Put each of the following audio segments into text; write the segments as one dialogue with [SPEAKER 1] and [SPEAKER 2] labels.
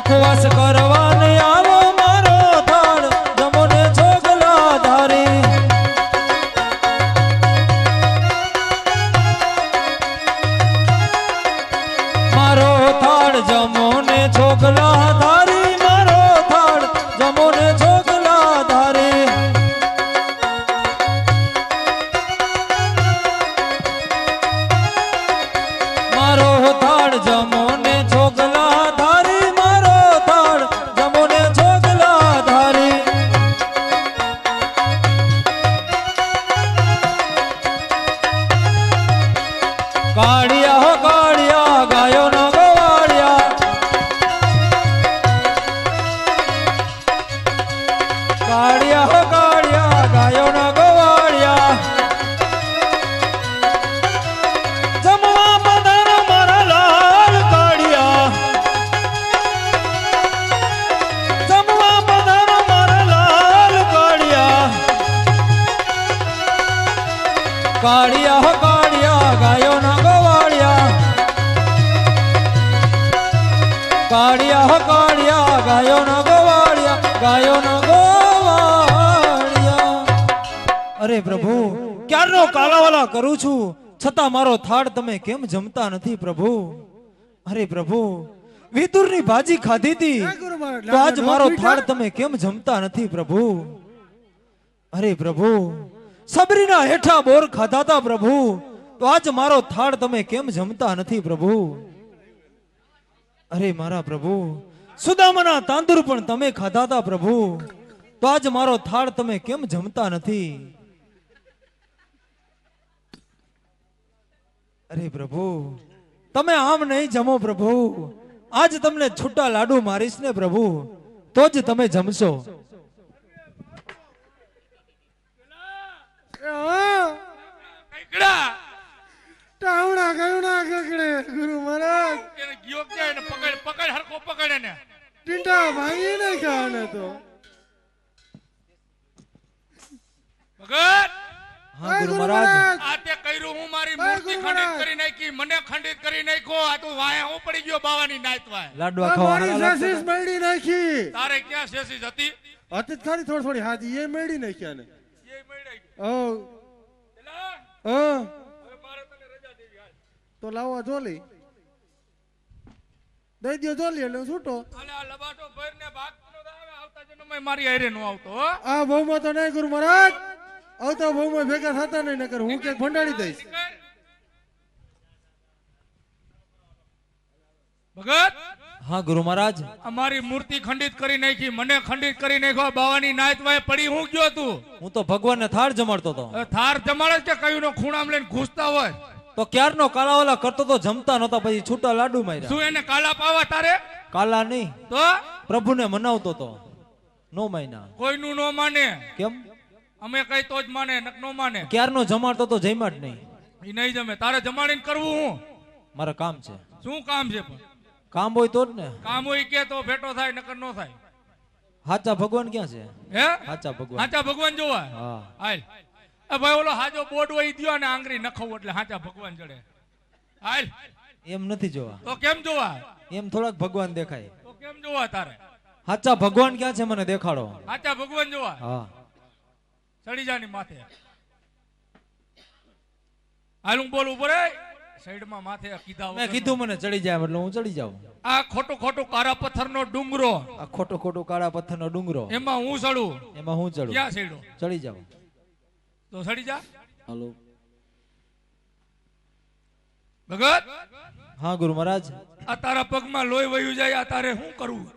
[SPEAKER 1] મુખવાસ કરવાને આવો મારો થાળ જમોને છોગલા ધારી મારો થાળ જમોને છોગલા ધારી મારો થાળ જમોને છોગલા ધારી મારો થાળ જમોને છોગલા ધારી મારો થાળ જમોને છોગલા ધારી કાળિયા હો કાળિયા ગાયો નો ગવાળિયા કાળિયા હો કાળિયા ગાયો નો ગવાળિયા જમવા પધારો મારા લાલ કાળિયા જમવા પધારો મારા લાલ કાળિયા કાળિયા હો કાળિયા ગાયો ના ગવાળિયા કાળિયા હો કાળિયા ગાયો ના ગવાળિયા ગાયો ના ગવાળિયા અરે પ્રભુ ક્યારનો કાલાવાલા કરું છું છતાં મારો થાળ તમે કેમ જમતા નથી પ્રભુ અરે પ્રભુ વિદુરની ભાજી ખાધી હતી તો આજ મારો થાળ તમે કેમ જમતા નથી પ્રભુ અરે પ્રભુ સબરીના હેઠા બોર ખાધા હતા પ્રભુ તો આજ મારો થાળ તમે કેમ જમતા નથી પ્રભુ અરે મારા પ્રભુ સુદામાના તાંદુર પણ તમે ખાધા હતા પ્રભુ તો આજ મારો થાળ તમે કેમ જમતા નથી અરે પ્રભુ તમે આમ નહીં જમો પ્રભુ આજ તમને છૂટા લાડુ મારીશ ને પ્રભુ તો જ તમે જમશો
[SPEAKER 2] ટાવણા ગયુણા ગગડે ગુરુ મહારાજ
[SPEAKER 3] એને ગયો કે એને પકડ પકડ હરકો પકડ એને
[SPEAKER 2] ટીંટા ભાંગી નહીં ખાને તો
[SPEAKER 3] ભગત
[SPEAKER 1] હા ગુરુ મહારાજ
[SPEAKER 3] આ તે કર્યું હું મારી મૂર્તિ ખંડિત કરી નાખી મને ખંડિત કરી નાખ્યો આ તું વાયા હું પડી ગયો બાવાની નાઈત વાય
[SPEAKER 1] લાડવા
[SPEAKER 2] મારી
[SPEAKER 1] ખાવાના
[SPEAKER 2] સાસીસ મેળી નાખી
[SPEAKER 3] તારે ક્યાં શેષી હતી
[SPEAKER 2] હતી ખાલી થોડી થોડી હાજી એ મેળી નાખ્યા ને
[SPEAKER 3] એ મળી
[SPEAKER 2] ઓ
[SPEAKER 3] એલા
[SPEAKER 2] ઓ
[SPEAKER 3] હવે મારે તને રજા દેવી હાલ
[SPEAKER 2] તો લાવવા જોલી દઈ દ્યો જોલી એટલે હું છૂટો
[SPEAKER 3] અલે આ લબાટો ભરને ભાગતો આવે આવતા જન્મમાં મારી હારે નો આવતો હો
[SPEAKER 2] આ બહુમાં તો નહીં ગુરુ મહારાજ આવતા બહુમાં ભેગા થતા નહીં નકર હું ક્યાંક ભંડાડી દઈશ
[SPEAKER 3] ભગત
[SPEAKER 1] હા ગુરુ મહારાજ
[SPEAKER 3] અમારી મૂર્તિ ખંડિત કરી નાખી મને ખંડિત કરી નાખ્યો બાવાની નાઈત વાય પડી હું ગયો તું
[SPEAKER 1] હું તો ભગવાનને થાળ જમાડતો હતો
[SPEAKER 3] હવે થાર જમાડે કે કયું નો ખૂણામ લઈને ઘૂસતા હોય
[SPEAKER 1] તો ક્યારનો કાલાવાલા કરતો તો જમતા નહોતા પછી છૂટા લાડુ માર્યા
[SPEAKER 3] શું એને કાલા પાવા તારે
[SPEAKER 1] કાલા નહીં
[SPEAKER 3] તો
[SPEAKER 1] પ્રભુને મનાવતો તો નો મહિના
[SPEAKER 3] કોઈનું નો માને
[SPEAKER 1] કેમ
[SPEAKER 3] અમે કઈ તો જ માને નક નો માને
[SPEAKER 1] ક્યારનો જમાડતો તો જમ્યા જ નહીં
[SPEAKER 3] ઈ નહીં જમે તારે જમાડીને કરવું હું
[SPEAKER 1] મારે કામ છે
[SPEAKER 3] શું કામ છે પણ
[SPEAKER 1] કામ હોય તો જ ને
[SPEAKER 3] કામ હોય કે તો ભેટો થાય નકર નો થાય
[SPEAKER 1] સાચા ભગવાન ક્યાં છે
[SPEAKER 3] હે
[SPEAKER 1] સાચા ભગવાન
[SPEAKER 3] હાચા ભગવાન જોવા
[SPEAKER 1] હા
[SPEAKER 3] હાલ એ ભાઈ ઓલો હાજો બોર્ડ હોય દ્યો ને આંગળી નખવું એટલે હાચા ભગવાન જડે હાલ
[SPEAKER 1] એમ નથી જોવા
[SPEAKER 3] તો કેમ જોવા
[SPEAKER 1] એમ થોડાક ભગવાન દેખાય
[SPEAKER 3] તો કેમ જોવા તારે
[SPEAKER 1] સાચા ભગવાન ક્યાં છે મને દેખાડો
[SPEAKER 3] હાચા ભગવાન જોવા
[SPEAKER 1] હા
[SPEAKER 3] ચડી જાની માથે હાલ હું બોલું પડે સાઈડમાં માથે કીધા
[SPEAKER 1] મેં કીધું મને ચડી જાય એટલે હું ચડી જાઉં
[SPEAKER 3] આ ખોટું ખોટું કાળા પથ્થરનો ડુંગરો
[SPEAKER 1] આ ખોટો ખોટો કાળા પથ્થરનો ડુંગરો
[SPEAKER 3] એમાં હું ચડું
[SPEAKER 1] એમાં હું ચડું
[SPEAKER 3] ક્યાં ચડ્યો
[SPEAKER 1] ચડી જાઉં
[SPEAKER 3] તો ચડી જા
[SPEAKER 1] હાલો
[SPEAKER 3] ભગત
[SPEAKER 1] હા ગુરુ મહારાજ
[SPEAKER 3] આ તારા પગમાં લોહી વહ્યું જાય આ તારે શું કરવું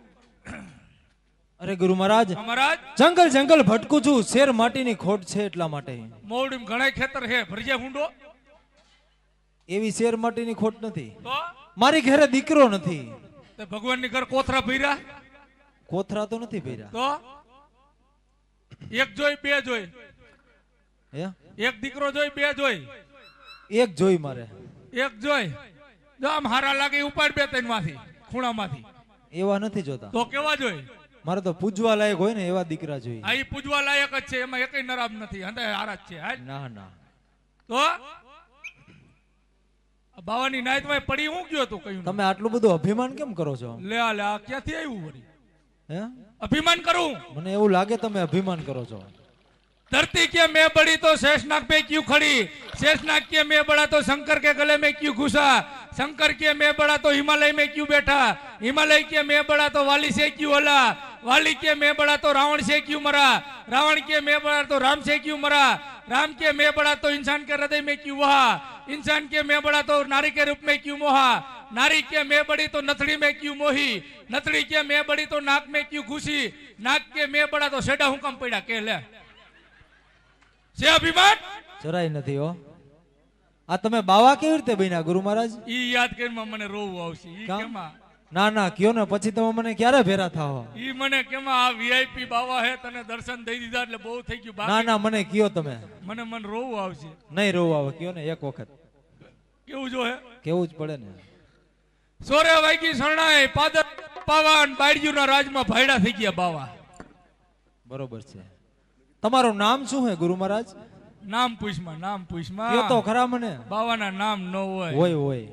[SPEAKER 1] અરે ગુરુ મહારાજ
[SPEAKER 3] મહારાજ
[SPEAKER 1] જંગલ જંગલ ભટકું છું શેર માટીની ખોટ છે એટલા માટે
[SPEAKER 3] મોવડીમાં ઘણા ખેતર છે ભરજે ભૂંડો
[SPEAKER 1] એવી શેર માટીની ખોટ નથી
[SPEAKER 3] તો
[SPEAKER 1] મારી ઘરે દીકરો નથી
[SPEAKER 3] તે ભગવાનની ઘર કોથરા ભર્યા
[SPEAKER 1] કોથરા તો નથી ભર્યા
[SPEAKER 3] તો એક જોઈ બે જોઈ
[SPEAKER 1] હે
[SPEAKER 3] એક દીકરો જોઈ બે જોઈ
[SPEAKER 1] એક જોઈ મારે
[SPEAKER 3] એક જોઈ જો આમ હારા લાગે ઉપાડ બે ત્રણ માંથી ખૂણામાંથી
[SPEAKER 1] એવા નથી જોતા
[SPEAKER 3] તો કેવા જોઈ
[SPEAKER 1] મારે તો પૂજવા લાયક હોય ને એવા દીકરા જોઈએ
[SPEAKER 3] આ ઈ પૂજવા લાયક જ છે એમાં એકય નરાબ નથી હંધે હારા જ છે હાલ
[SPEAKER 1] ના ના
[SPEAKER 3] તો બાવાની નાઈટમાં પડી હું ગયો તો કયું
[SPEAKER 1] તમે આટલું બધું અભિમાન કેમ કરો છો?
[SPEAKER 3] લે આ લે આ ક્યાંથી આવ્યું વળી?
[SPEAKER 1] હે?
[SPEAKER 3] અભિમાન કરું?
[SPEAKER 1] મને એવું લાગે તમે અભિમાન કરો છો.
[SPEAKER 3] धरती के मैं बड़ी तो शेषनाग पे क्यों खड़ी, शेषनाग के मैं बड़ा तो शंकर के गले में क्यों घुसा, शंकर के मैं बड़ा तो हिमालय में क्यों बैठा, हिमालय के मैं बड़ा तो वाली से क्यों हला, वाली के मैं बड़ा तो रावण से क्यों मरा, रावण के मैं बड़ा तो राम से क्यों मरा, राम के मैं बड़ा तो इंसान के हृदय में क्यों वहा, इंसान के मैं बड़ा तो नारी के रूप में क्यों मोहा, नारी के मैं बड़ी तो नथड़ी में क्यों मोही, नथड़ी के मैं बड़ी तो नाक में क्यों घुसी, नाक के मैं बड़ा तो सेडा हूं कम पड़ा के ले છે અભિમાન?
[SPEAKER 1] જરાય નથી હો. આ તમે બાવા કેવી રીતે બન્યા ગુરુ મહારાજ?
[SPEAKER 3] ઈ યાદ કરીને મને રોવું આવશે. ઈ
[SPEAKER 1] કામ?
[SPEAKER 3] કેમાં?
[SPEAKER 1] ના ના કયો ને, પછી તમે મને ક્યારે ભેરા થાવ?
[SPEAKER 3] ઈ મને કેમાં આ વીઆઈપી બાવા હે તને દર્શન દઈ દીધા એટલે બહુ થઈ ગયું.
[SPEAKER 1] ના
[SPEAKER 3] બાકી
[SPEAKER 1] ના મને કયો તમે.
[SPEAKER 3] મને રોવું આવશે.
[SPEAKER 1] નહીં રોવું આવે, કયો ને એક વખત.
[SPEAKER 3] કેવું જો હે?
[SPEAKER 1] કેવું જ પડે ને.
[SPEAKER 3] સોરે વાગી શરણાઈ પાદર પાવાન બાયડીયુના રાજમાં ભાયડા થઈ ગયા બાવા.
[SPEAKER 1] બરોબર છે. તમારું નામ શું હે ગુરુ મહારાજ?
[SPEAKER 3] નામ પૂછમાં, નામ પૂછમાં.
[SPEAKER 1] કયો તો ખરા મને.
[SPEAKER 3] બાવાના નામ ન હોય.
[SPEAKER 1] હોય હોય.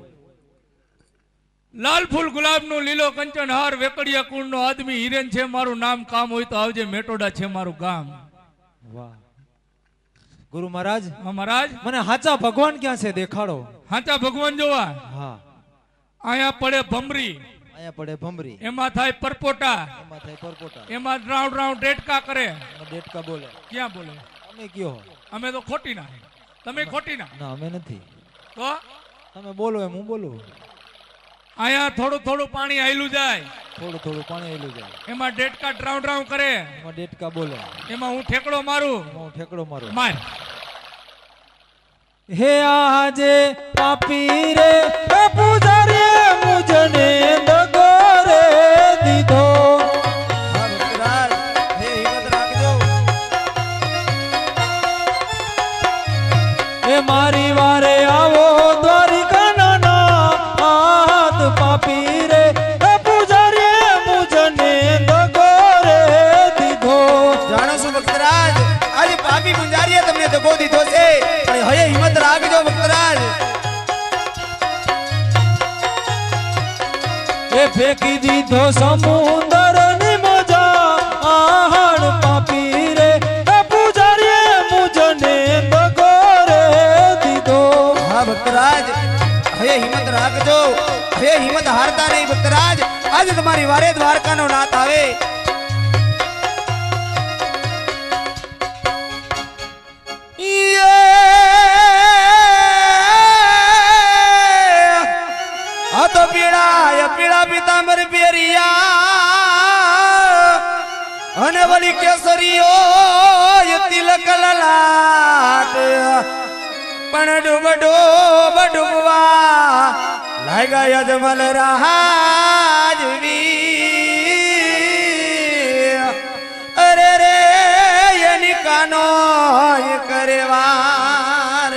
[SPEAKER 3] લાલ ફૂલ ગુલાબનું લીલો કંચન હાર વેકડિયા કુળનો આદમી હિરેન છે મારું નામ, કામ હોય તો આવજે મેટોડા છે મારું ગામ.
[SPEAKER 1] વાહ ગુરુ મહારાજ.
[SPEAKER 3] હા મહારાજ.
[SPEAKER 1] મને હાચા ભગવાન ક્યાં છે દેખાડો.
[SPEAKER 3] હાચા ભગવાન જોવા?
[SPEAKER 1] હા.
[SPEAKER 3] અહીંયા પડે ભમરી,
[SPEAKER 1] અહીંયા પડે ભમરી,
[SPEAKER 3] એમાં થાય પરપોટા,
[SPEAKER 1] એમાં થાય પરપોટા,
[SPEAKER 3] એમાં રાઉન્ડ રાઉન્ડ ડેટકા કરે.
[SPEAKER 1] ડેટકા બોલે.
[SPEAKER 3] ક્યાં બોલે?
[SPEAKER 1] અમે કયો?
[SPEAKER 3] અમે તો ખોટી ના. તમે ખોટી ના?
[SPEAKER 1] ના અમે નથી.
[SPEAKER 3] તો
[SPEAKER 1] તમે બોલો એમ હું બોલું.
[SPEAKER 3] અહીંયા થોડું થોડું પાણી આયલું જાય,
[SPEAKER 1] થોડું થોડું પાણી આવેલું જાય,
[SPEAKER 3] એમાં ડેટકા રાઉન્ડ રાઉન્ડ કરે,
[SPEAKER 1] એમાં ડેટકા બોલે,
[SPEAKER 3] એમાં હું ઠેકડો મારું.
[SPEAKER 1] એમાં હું ઠેકડો મારું.
[SPEAKER 3] માર.
[SPEAKER 1] હે આજે પાપી રે પૂજારી મુજને દગો રે દીધો. હે મારી વારે આવો દ્વારિકા ના હાથ પાપી રે પૂજારી મુજને દગો રે દીધો.
[SPEAKER 4] જાણો છો ભક્તરાજ, આજે પાપી પૂજારીએ તમને દગો દીધો છે, પણ હયે હિંમત રાખજો ભક્તરાજ.
[SPEAKER 1] એ ફેંકી દીધો સમુંદર ની મજા આહણ પાપી રે પૂજારી મુજને દગો રે દીધો.
[SPEAKER 4] હા ભક્તરાજ, હયે હિંમત રાખજો, હયે હિંમત હારતા નહીં ભક્તરાજ. આજે તમારી વારે દ્વારકાનો નાથ આવે. આ તો પીળા પીળા પીતાંબર પેરિયા અને વળી કેસરીઓ તિલક લલાટ, પણ ડૂબ ડૂબ ડૂબવા લાગ્યા યજમલ રાજવી. અરે રે એની કાનો કરેવાર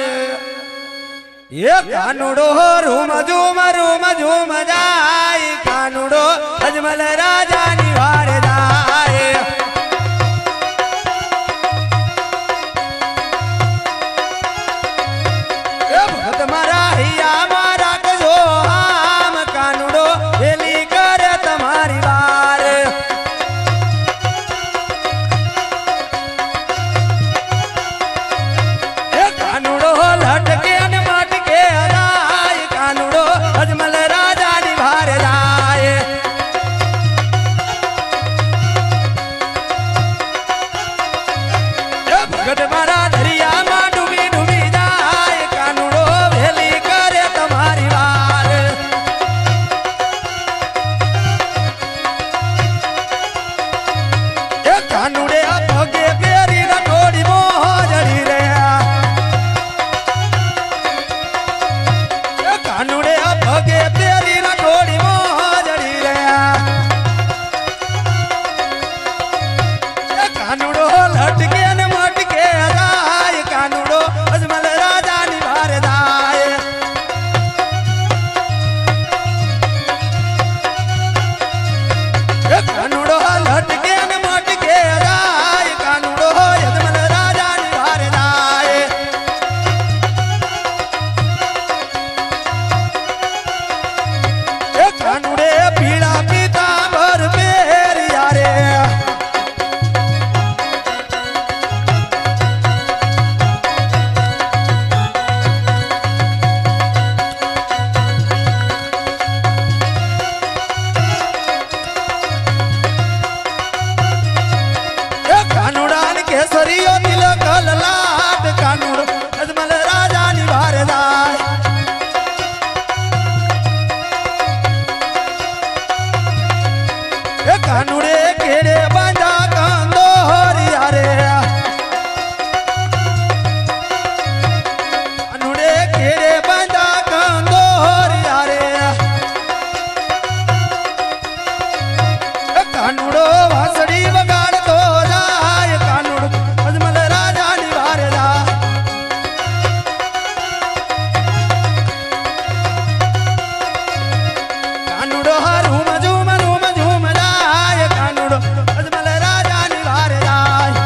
[SPEAKER 4] એ કાનુડો રૂમ ઝૂમ જાય, કાનુડો અજમલ રાજાની વારે જાય. એ ભગત મારા હૈયા મારા કજો આમ, કાનુડો વેલી કરે તમારી વારે. એ કાનુડો લટકે અને માટકે હરાય, કાનુડો અજમલ રાજાની ભારે જાય. એ કાનુડે કેડે બાંધા કાંદો હરિયા રે કાનુડે કેડે બાંધા કાંદો હરિયા રે એ કાનુડો વાસડી વગાડતો જાય કાનુડો અજમલ રાજાની વારે જા કાનુડો રૂમ ઝૂમ જાય કાનુડો અજમલ રાજાની વારે જાય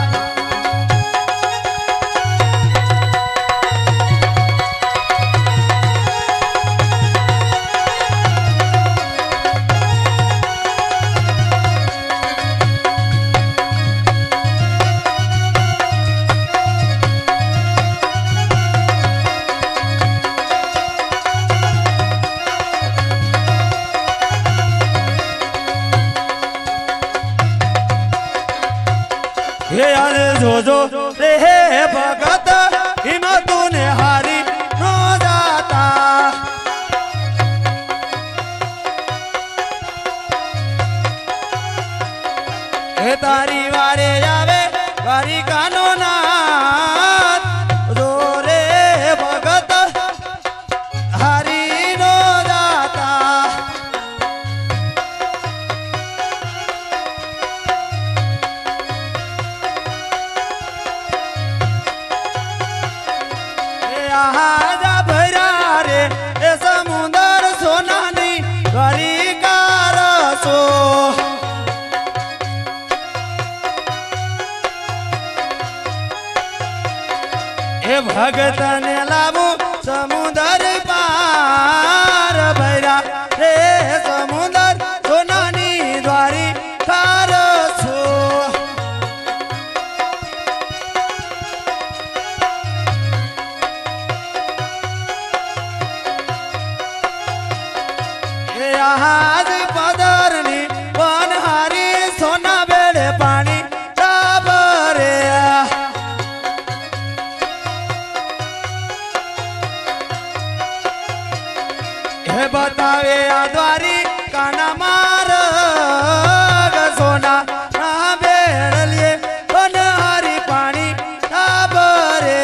[SPEAKER 4] हे यार जो रे भगत हिम्मत ने हारी न जाता हे तारी वारे जावे वारी कानो नाथ जो रे भगत हारी न जाता आजा भरा रे ए समुंदर सोनानी गरी कारसो ए भगत ने लावो समुंदर पार भरा रे समुंदर सोनानी द्वारी कारसो आज पदरनी वनहारी सोना बेड़े पानी डाबरे हे बतावे आ द्वारी काना मार सोना ना बेड़ लिए वनहारी पानी डाबरे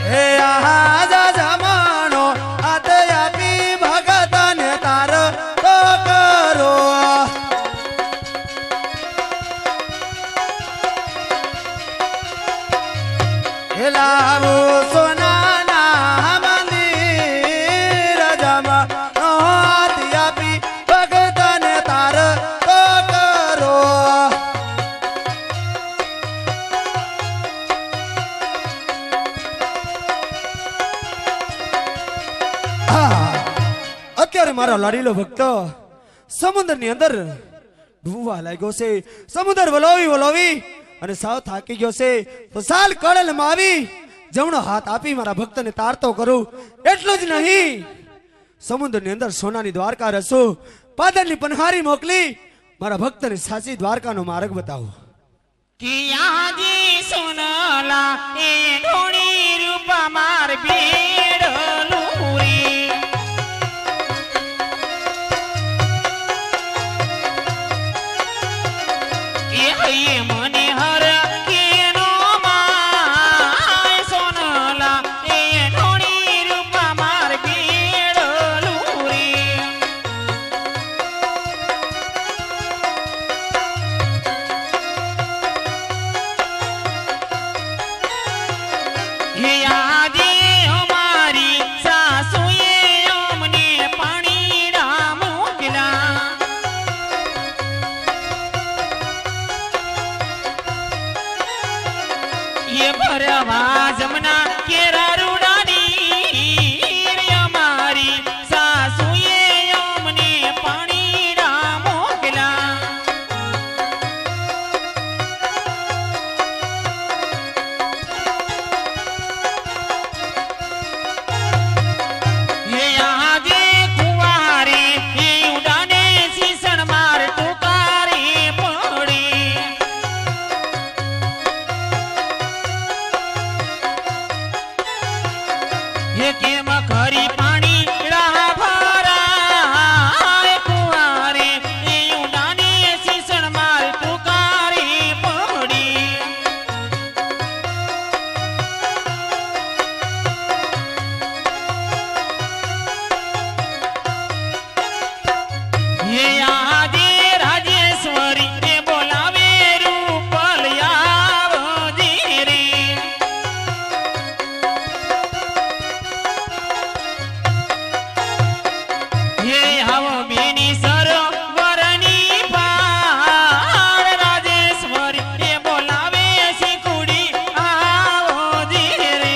[SPEAKER 4] हे आजा जमानो आतयापी भगत ने तार तो करो हे लावो सोना ना मंदिर जमानो आतयापी भगत ने तार तो करो અત્યારે મારો લાડીલો ભક્ત સમુદ્ર ની અંદર ડૂબવા લાગ્યો છે સમુદ્ર વલોવી અને સાવ થાકી ગયો છે તો સાલ કળલ માં આવી જમણો હાથ આપી મારા ભક્તને તારતો કરું એટલું જ નહીં સમુદ્ર ની અંદર સોનાની દ્વારકા રસો પાદરની પનહારી મોકલી મારા ભક્તને સાચી દ્વારકાનો માર્ગ બતાવો
[SPEAKER 5] કિયા જી સોનલા એ ઢોણી રૂપા માર ભીડ લૂરી એ મને હર કેનો માય સોનલા એ ઢોણી રૂપા માર ભીડ લૂરી ये आदि हमारी सासुए हमने पानी राम किला ये भरवा जमना केरा रुडानी हमारी सासुए हमने पानी राम किला ये आगे कुवारे ये उड़ाने सीसन मार टुकारे पड़े હે કેમ ખરી પાણી રાહ ભરાય કુંવારે એ ઉડાની શીસણ માર ટુકારી પડી હે આદિ રાજેશ્વરી ને બોલાવે રૂપલ આવજી રે હે હવ બેની સરોવરની પાર રાજેશ્વરી ને બોલાવે શીખુડી આવજી રે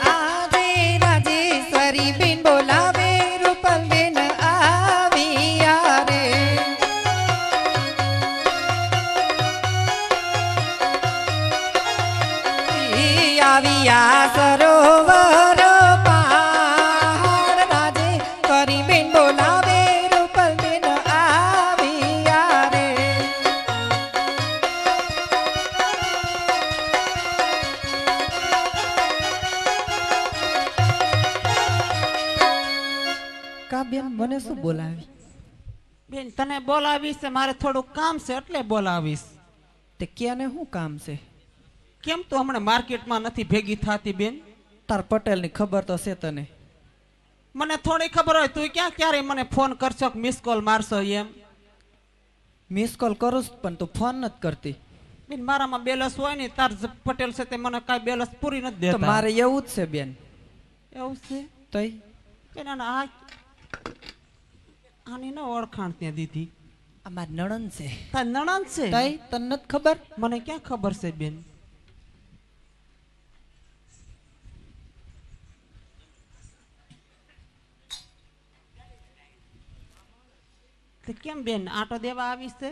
[SPEAKER 6] આજે રાજેશ્વરી બેન બોલાવે રૂપલ બેન આવ્યા રે ઈ આવ્યા સરોવર પાર રાજેશ્વરી બેન બોલાવે રૂપલ બેન આવ્યા રે કા બેન મને શું બોલાવી
[SPEAKER 5] બેન તને બોલાવીશ છે, મારે થોડું કામ છે એટલે બોલાવીશ
[SPEAKER 6] તે ક્યાંને શું કામ છે
[SPEAKER 5] કેમ તું હમણાં માર્કેટમાં નથી ભેગી થાતી બેન
[SPEAKER 6] તાર પટેલની ખબર તો છે તને
[SPEAKER 5] મને થોડી ખબર હોય તું ક્યાં ક્યારે મને ફોન કરશો કે મિસ કોલ મારશો એમ
[SPEAKER 6] મિસ કોલ કરું છું, પણ તું ફોન નથી કરતી
[SPEAKER 5] બેન મારામાં બેલેન્સ હોય ને તાર પટેલ છે તે મને કાંઈ બેલેન્સ પૂરી નથી
[SPEAKER 6] તો
[SPEAKER 5] દેતા
[SPEAKER 6] મારે એવું જ છે બેન
[SPEAKER 5] એવું છે
[SPEAKER 6] તઈ
[SPEAKER 5] બેન આની ન ઓળખાણ ત્યાં દીધી
[SPEAKER 6] આ મારી નણંદ છે
[SPEAKER 5] તાર નણંદ છે
[SPEAKER 6] તઈ તને નથી ખબર
[SPEAKER 5] મને ક્યાં ખબર છે બેન તે કેમ બેન આટો દેવા આવીશ તે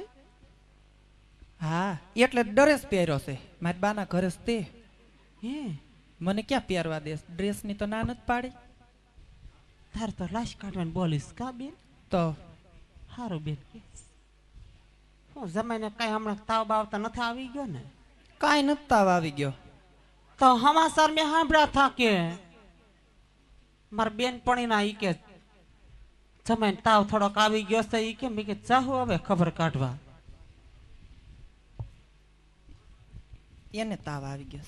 [SPEAKER 6] હા એટલે ડ્રેસ પહેર્યો છે મારી બાના ઘરે જ તે
[SPEAKER 5] હે
[SPEAKER 6] મને ક્યાં પહેરવા દેસ ડ્રેસ ની તો ના નથી પાડી
[SPEAKER 5] તાર તો લાશ કાઢવાની બોલીશ કા બેન
[SPEAKER 6] તો
[SPEAKER 5] હારું બેન હું જમાઈને કઈ હમણાં તાવ બાવતા નથી આવી ગયો ને
[SPEAKER 6] કાંઈ નથી તાવ આવી ગયો
[SPEAKER 5] તો હમાસર મેં સાંભળ્યા થા કે મારા બેન પણીના ઈ કે જમાઈને તાવ થોડોક આવી ગયો છે ઈ કે મેં કે ચાહુ હવે ખબર કાઢવા
[SPEAKER 6] એને તાવ આવી ગયો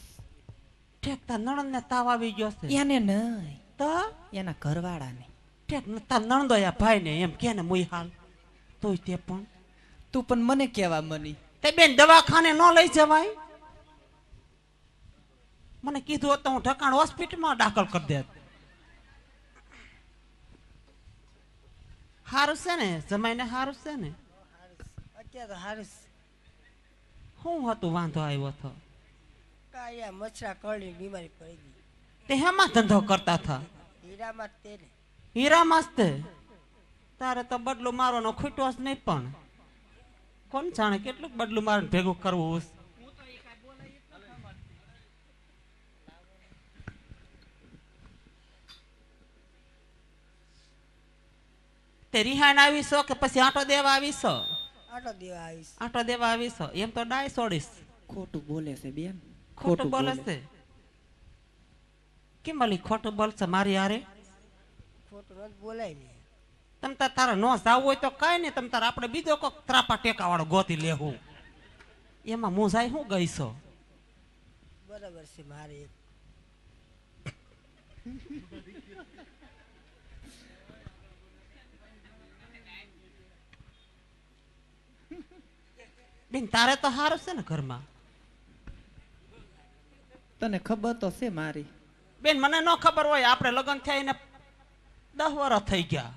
[SPEAKER 5] ઠેક તાર નણંદ ને તાવ આવી ગયો છે
[SPEAKER 6] એને નહીં
[SPEAKER 5] તો
[SPEAKER 6] એના ઘરવાળાને
[SPEAKER 5] ઠેક તાર નણંદોયા ભાઈ ને એમ કે ને મુઈ હાલ તોય તે પણ
[SPEAKER 6] તું પણ મને કેવા મની
[SPEAKER 5] તે બેન દવાખાને ન લઈ જવાય મને કીધું હોત તો હું ઠકાણ હોસ્પિટલમાં દાખલ કરી દેત હારું છે ને જમાઈને હારું છે ને
[SPEAKER 7] અત્યારે તો હારીસ
[SPEAKER 5] શું હતું વાંધો આવ્યો હતો
[SPEAKER 7] કાયા મચ્છરા કરડી બીમારી પડી ગઈ
[SPEAKER 5] તે હેમાં ધંધો કરતા હતા
[SPEAKER 7] હીરામાં તેને
[SPEAKER 5] હીરા મસ્તે તારે તો બદલું મારવાનો ખૂટ્યો જ નહીં પણ કોણ જાણે કેટલું બદલું મારને ભેગું કરવું તે રિહાણ આવીશો કે પછી આટો દેવા આવીશો
[SPEAKER 7] આટો દેવા આવીશ
[SPEAKER 5] આટો દેવા આવીશો એમ તો ડાય છોડીશ
[SPEAKER 6] ખોટું બોલે છે બેન
[SPEAKER 5] ખોટું બોલે છે કેમ અલી ખોટું બોલશે મારી હારે
[SPEAKER 7] ખોટું નથી બોલાય ને
[SPEAKER 5] તમ તારે નો જાવું હોય તો કઈ નહીં તમ તારે આપણે બીજો કોક ત્રાપા ટેકા વાળો ગોતી લેવું એમાં હું જાય હું ગઈ છો
[SPEAKER 7] બરાબર છે મારે એક
[SPEAKER 5] બેન તારે તો સારું છે ને ઘરમાં
[SPEAKER 6] તને ખબર તો છે મારી
[SPEAKER 5] બેન મને ન ખબર હોય આપણે લગ્ન થયા એને 10 વર્ષ થઈ ગયા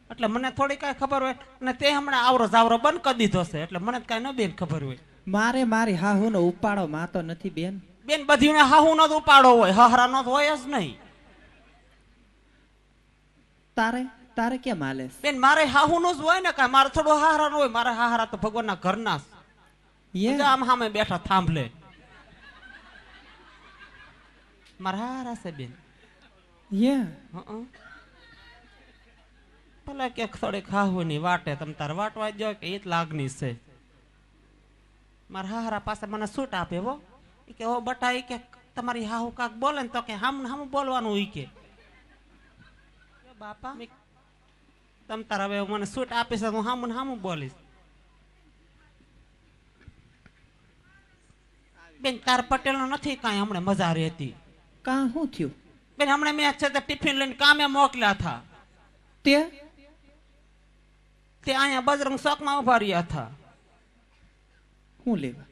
[SPEAKER 5] એટલે મને થોડી કઈ ખબર હોય અને તે હમણાં આવરો જાવરો બંધ કરી દીધો છે એટલે મને કઈ ન બેન ખબર હોય
[SPEAKER 6] મારે મારી હાહુનો ઉપાડો માતો નથી બેન
[SPEAKER 5] બેન બધીને હાહુ નો જ ઉપાડો હોય હહરા નો હોય જ નહીં
[SPEAKER 6] તારે તારે કેમ હાલે છે?
[SPEAKER 5] બેન મારે હાહુ નું જ હોય ને કઈ મારે થોડું હાહરા નું હોય મારે હાહરા તો ભગવાનના ઘરના
[SPEAKER 6] યે
[SPEAKER 5] આમ સામે બેઠા થાંભલે મારા હારા છે બેન
[SPEAKER 6] યે
[SPEAKER 5] હં. ભલે કે થોડી ખાવું ની વાટે તમે તાર વાટવા જો કે એ જ લાગણી છે. મારા હારા પાસે મને છૂટ આપે હો. ઈ કે હો બટા ઈ કે તમારી હાહુ કાક બોલે ને તો કે હામ બોલવાનું ઈ કે બાપા તમ તાર હવે મને છૂટ આપીશ હું હામું બોલીશ. બેન તાર પટેલ નો નથી કાંઈ હમણાં મજા રહેતી.
[SPEAKER 6] કાં શું થયું
[SPEAKER 5] બેન હમણાં મેં છે તે ટિફિન લઈને કામે મોકલ્યા હતા તે અહીંયા બજરંગ ચોકમાં ઉભા રહ્યા હતા.
[SPEAKER 6] શું લેવા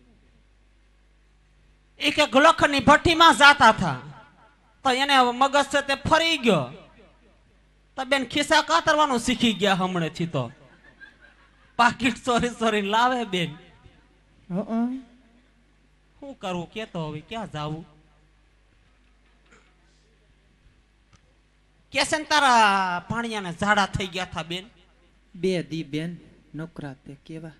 [SPEAKER 5] એ કે લોખંડની ભઠ્ઠીમાં જાતા હતા તો એને મગજ છે તે ફરી ગયો તો બેન ખિસ્સા કાતરવાનું શીખી ગયા હમણાંથી તો પાકીટ સોરી લાવે બેન. શું કરવું કેતો હવે ક્યાં જાવું કેસન તારા ભાણિયાને ઝાડા થઈ ગયા હતા બેન.
[SPEAKER 6] 2 દી બેન નોકરા તે કેવા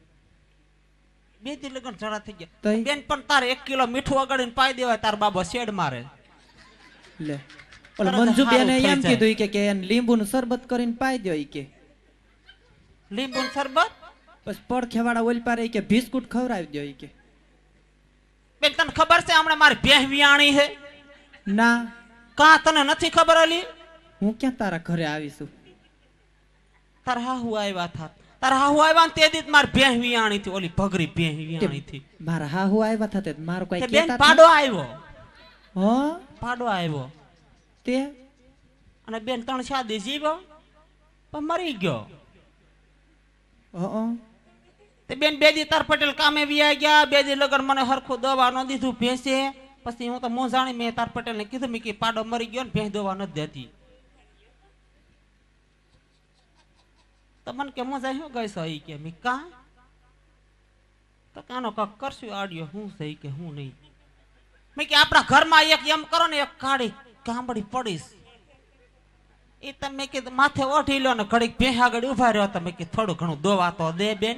[SPEAKER 5] 2 દી લગન ઝાડા થઈ ગયા
[SPEAKER 6] તઈ?
[SPEAKER 5] બેન પણ તારે 1 કિલો મીઠું અગાડીને પાઈ દેવાય તાર બાબા શેડ મારે.
[SPEAKER 6] લે ઓલા
[SPEAKER 5] તરત
[SPEAKER 6] મંજુ બેને
[SPEAKER 5] હારું થઈ
[SPEAKER 6] એમ
[SPEAKER 5] જાય.
[SPEAKER 6] કીધું ઈ કે એને લીંબુનું શરબત કરીને પાઈ દો ઈ કે
[SPEAKER 5] લીંબુ શરબત
[SPEAKER 6] બસ પડખેવાળા ઓલ પારે ઈ કે બિસ્કુટ ખવડાવી દો ઈ કે
[SPEAKER 5] બેન તને ખબર છે હમણાં મારી ભેહ વિયાણી હે
[SPEAKER 6] ના
[SPEAKER 5] કા તને નથી ખબર અલી
[SPEAKER 6] હું ક્યાં તારા ઘરે આવીશું
[SPEAKER 5] તારા હાહુ આવ્યા હતા તારા હાહુ આવ્યા ને તે દી મારી ભેહ વિયાણી થી ઓલી ભગરી ભેહ વિયાણી થી
[SPEAKER 6] મારા હાહુ આવ્યા થતે મારું કોઈ
[SPEAKER 5] તે બેન
[SPEAKER 6] કહેતા
[SPEAKER 5] પાડો આવ્યો
[SPEAKER 6] હો
[SPEAKER 5] પાડો આવ્યો
[SPEAKER 6] તે
[SPEAKER 5] અને બેન 3 શાદી જીવ્યો પણ મરી ગયો. તે બેન 2 દી તાર પટેલ કામે વિયા ગયા 2 દી લગન મને હરખું દવા ન દીધું ભેંસે પછી હું તો મોજાણી મેં તાર પટેલ ને કીધું મેં કે પાડો મરી ગયો ને ભેંસ દવા નથી દેતી તો મને કે મોજા શું ગઈ છો ઈ કે મી કા તો કાનો કાક કરશું આડ્યો હું છે ઈ કે હું નહીં મેં કે આપણા ઘરમાં એક એમ કરો ને એક કાળી કાંબડી પડીશ એ તમે કે માથે ઓઢી લો ને ઘડીક ભેંસ આગળ ઉભા રહ્યો તમે કે થોડું ઘણું દોવા તો દે બેન.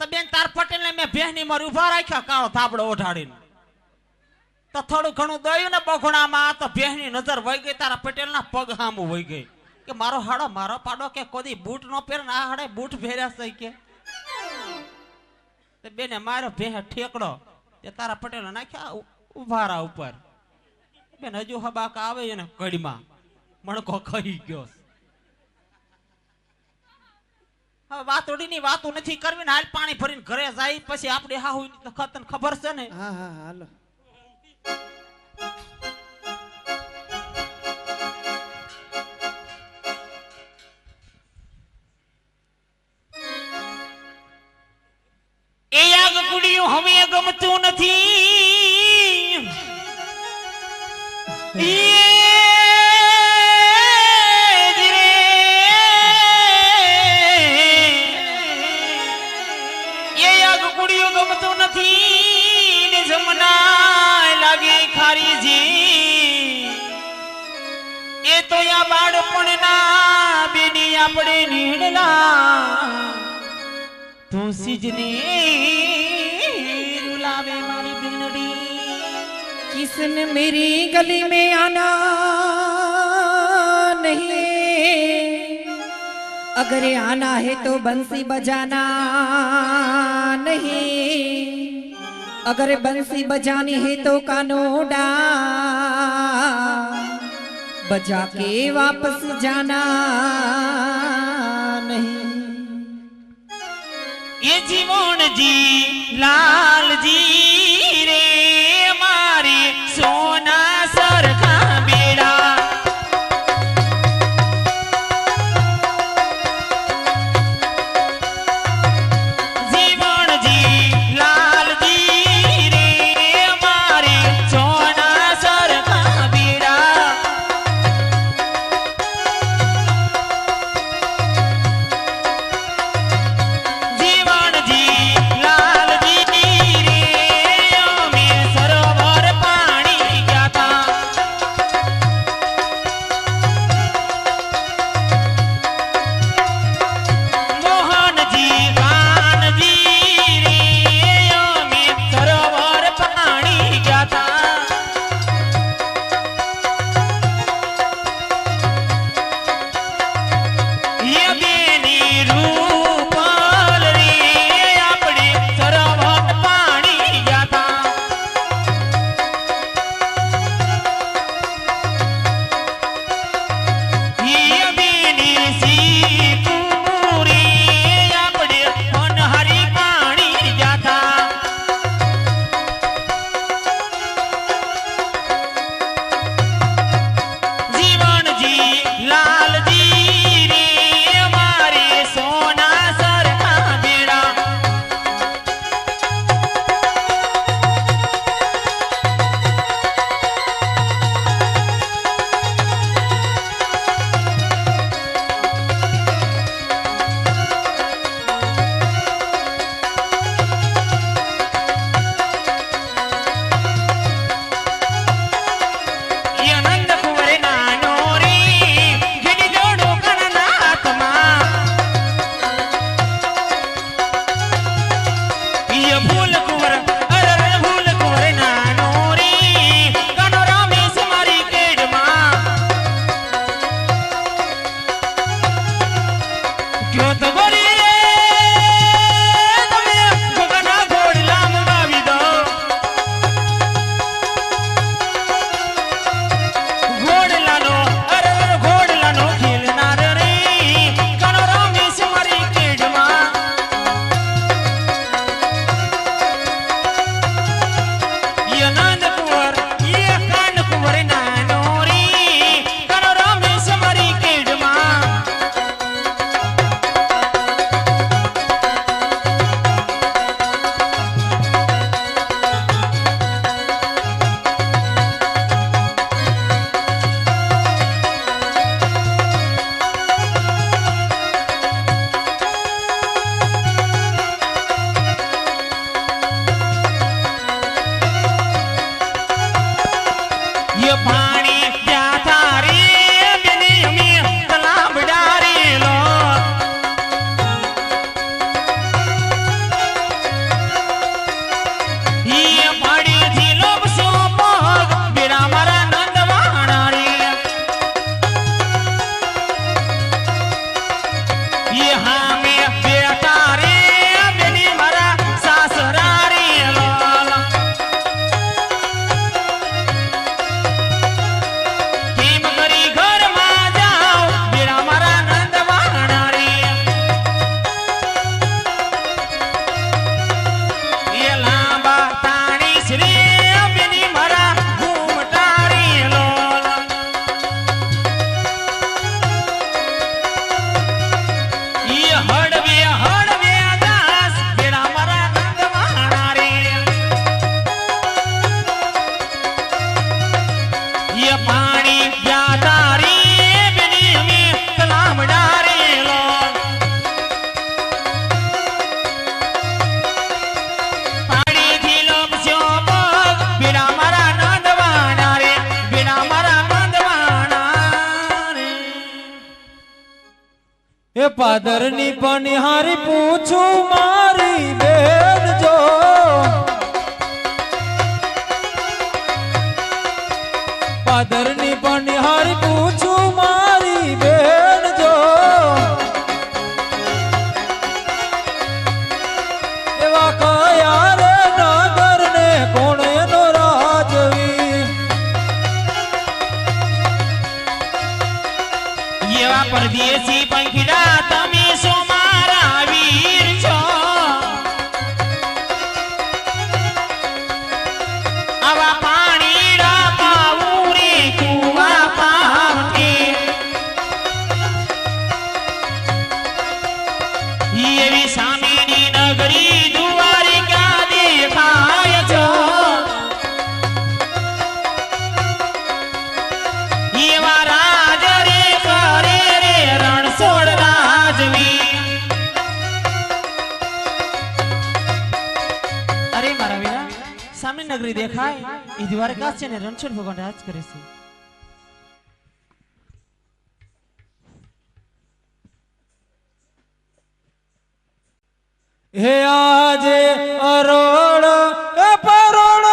[SPEAKER 5] તો બેન તાર પટેલ ને મેં ભેંસ ની મારી ઉભા રાખ્યા કાળો થાબડો ઓઢાડીને તો થોડું ઘણું દોયું ને બગડામાં તો ભેંસ ની નજર વહી ગઈ તારા પટેલ ના પગ હામું વહી ગઈ કે મારો હાડો મારો પાડો કે કોઈ બૂટ નો પહેરે ને આ હાડે બૂટ પહેર્યા છે કે બેને મારો ભેંસ ઠેકડો તે તારા પટેલ નાખ્યા ઉભારા ઉપર બેન હજુ હબાક આવે એને કડીમાં મણકો ખાઈ ગયો. હવે વાતોડી ની વાતો નથી કરવી ને હાલ પાણી ભરીને ઘરે જાય પછી આપણે હાહુ તને ખબર છે ને.
[SPEAKER 6] હા હા હાલો
[SPEAKER 5] એ આગ કુડિયું હવે ગમતું નથી એ આગ કુડિયું ગમતું નથી ને જમના લાગે ખારીજી એ તો આ બાળપણના બેની આપણે નીડલા તું સિજની रुलावे मारी बिगनड़ी
[SPEAKER 6] किसने मेरी गली में आना नहीं अगर आना है तो बंसी बजाना नहीं अगर बंसी बजानी है तो कानोडा बजा के वापस जाना नहीं.
[SPEAKER 5] ये जीवन जी लाल जी रे मारी सोना सरखा बेड़ा जीवन जी लाल जी रे मारी सोना सरखा बेड़ा जीवन जी लाल जी रे
[SPEAKER 1] એ પાદરની પનિહારી પૂછું મારી બેન જો પાદરની પનિહારી પૂછું મારી બેન જો એવા કયા રે નગર ને કોણ એનો રાજવી
[SPEAKER 5] એવા પરદેશી પંખીડા તમે સો મારા વીર છો આવા પાણીડા પાવું રે કુવા પાવતે એવી સામેની નગરી દ્વારિકા દેખાય છો એવા રાજ રે કરે રે રણછોડ રાજવી અરે મારા વીરા સામે નગરી દેખાય એ દ્વારકા છે ને રણછોડ ભગવાન રાજ કરે છે
[SPEAKER 1] હે આજે અરોડ એ પરોડ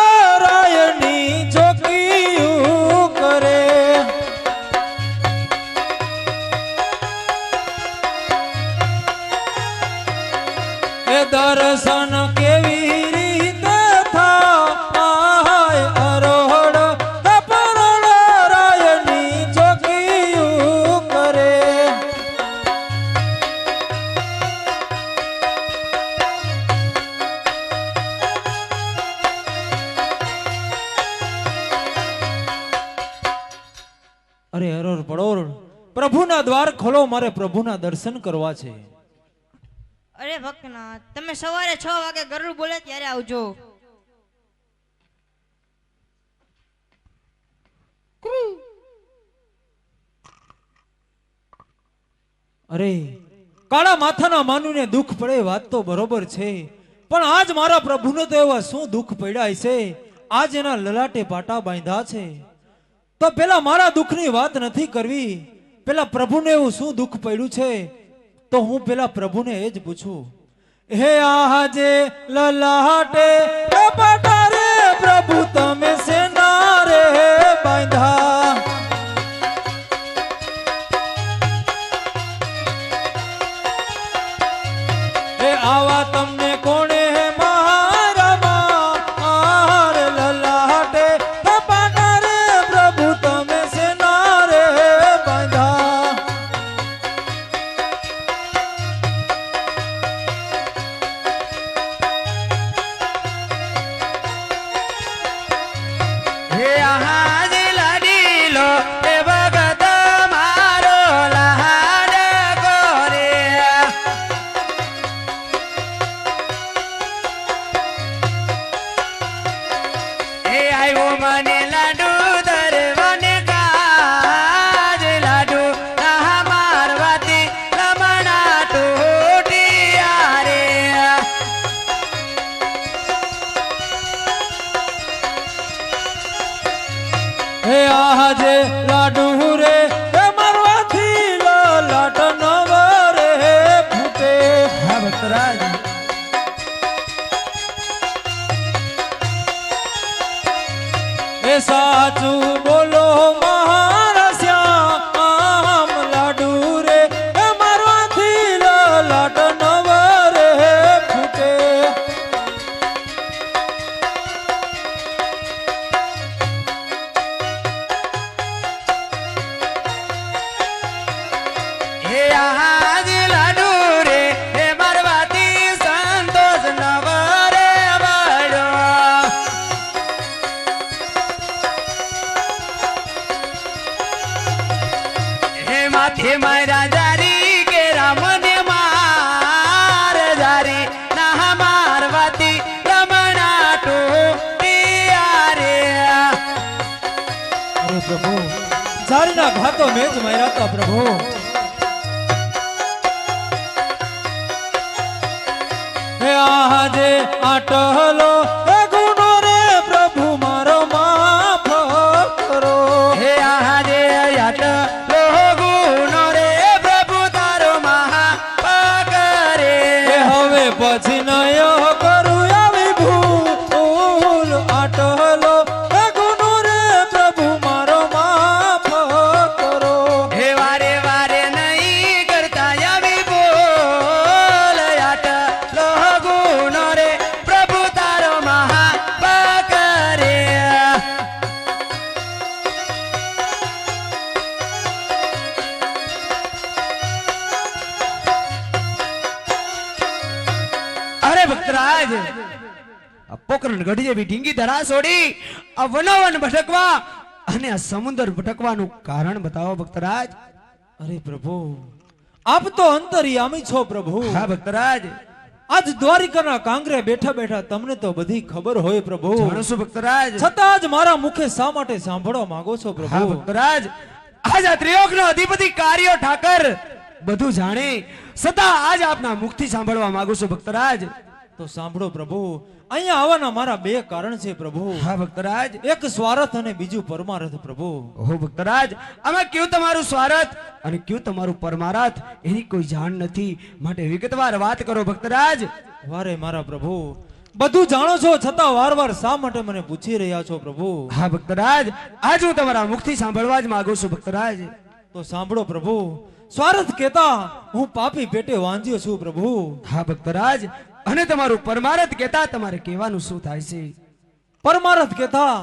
[SPEAKER 1] રાયની ચોકીયું કરે એ દર્શન કેવી રીતે થાય અરોડ એ પરોડ રાયની ચોકીયું કરે અરે અરોર પરોર પ્રભુના દ્વાર ખોલો મારે પ્રભુના દર્શન કરવા છે
[SPEAKER 8] અરે ભક્તનાથ તમે સવારે 6 વાગે ગરુડ બોલે ત્યારે આવજો
[SPEAKER 1] અરે કાળા માથાના માનુને દુઃખ પડે વાત તો બરોબર છે પણ આજ મારા પ્રભુને તો એવા શું દુઃખ પડ્યા છે આજ એના લલાટે પાટા બાંધ્યા છે તો પેલા મારા દુઃખની વાત નથી કરવી પેલા પ્રભુને એવું શું દુઃખ પડ્યું છે તો હું પેલા પ્રભુને એ જ પૂછું હે આજે લલાટે પાટા રે પ્રભુ તમે સેના રે બાંધા એ આવા તમને કોણે મારા માર લલાટે પાટા રે પ્રભુ તમે સેના રે બાંધા
[SPEAKER 5] હે આહાજ લાડીલો એ ભગત મારો લહાડ કરે એ આવ્યો મને લાડુ દરવાને કાજ લાડુ આહા મારવાતી લમણા ટોટિયા રે
[SPEAKER 1] હે આજે લાડુ રે એ મારવાથી લલાટ નવ રે ફૂટે
[SPEAKER 5] હા ભક્તરાજ
[SPEAKER 1] એ સાચું બોલો મારા શ્યામ લાડુ રે એ મારવાથી લલાટ નવ રે ફૂટે
[SPEAKER 5] હે આહાજ લાડુ રે હે મારવાતી સંતોષ નવ રે વડો હે માથે મારા જારી કે રામને માર જારી ના મારવાતી રમણા ટોટિયા રે
[SPEAKER 1] અરે પ્રભુ જારીના ઘાતો મેં જ માર્યા હતા પ્રભુ હે આજે આટલો એ ગુનો રે પ્રભુ મારો માફ કરો
[SPEAKER 5] હે આહાજે યાત લોહગુનો રે પ્રભુ તારો મહા
[SPEAKER 4] ભક્તરાજ આ પોકરણ ગઢી જેવી ઢીંગી ધરા છોડી આ વનોવન ભટકવા અને આ સમુદ્ર ભટકવાનું કારણ બતાવો ભક્તરાજ.
[SPEAKER 1] અરે પ્રભુ, આપ તો અંતર્યામી છો પ્રભુ.
[SPEAKER 4] હા ભક્તરાજ,
[SPEAKER 1] આજ દ્વારિકાના કાંગરે બેઠા બેઠા તમને તો બધી ખબર હોય પ્રભુ.
[SPEAKER 4] જાણો છો ભક્તરાજ.
[SPEAKER 1] છતાં જ મારા મુખે શા માટે સાંભળવા માંગો છો
[SPEAKER 4] હા
[SPEAKER 1] પ્રભુ?
[SPEAKER 4] ભક્તરાજ, આજ આ ત્રિયોગનો અધિપતિ કાર્યો ઠાકર બધું જાણે છતાં આજ આપના મુખથી સાંભળવા માંગુ છું ભક્તરાજ.
[SPEAKER 1] તો સાંભળો પ્રભુ, અહીંયા આવવાના મારા બે કારણ છે પ્રભુ.
[SPEAKER 4] હા ભક્તરાજ.
[SPEAKER 1] એક સ્વાર્થ અને બીજું પરમાર્થ પ્રભુ.
[SPEAKER 4] ઓહો ભક્તરાજ, આમાં ક્યું તમારું સ્વાર્થ અને ક્યું તમારું પરમાર્થ એની કોઈ જાણ નથી, માટે વિગતવાર વાત કરો ભક્તરાજ.
[SPEAKER 1] વારે મારા પ્રભુ, બધું જાણો છો છતાં વારવાર શા માટે મને પૂછી રહ્યા છો પ્રભુ?
[SPEAKER 4] હા ભક્તરાજ, આજ હું તમારા મુખથી સાંભળવા જ માંગુ છું ભક્તરાજ.
[SPEAKER 1] તો સાંભળો પ્રભુ, સ્વાર્થ કેતા હું પાપી પેટે વાંજ્યો છું પ્રભુ.
[SPEAKER 4] હા ભક્તરાજ, અને તમારું પરમાર્થ કહેતા તમારે કહેવાનું શું થાય છે?
[SPEAKER 1] પરમાર્થ કેતા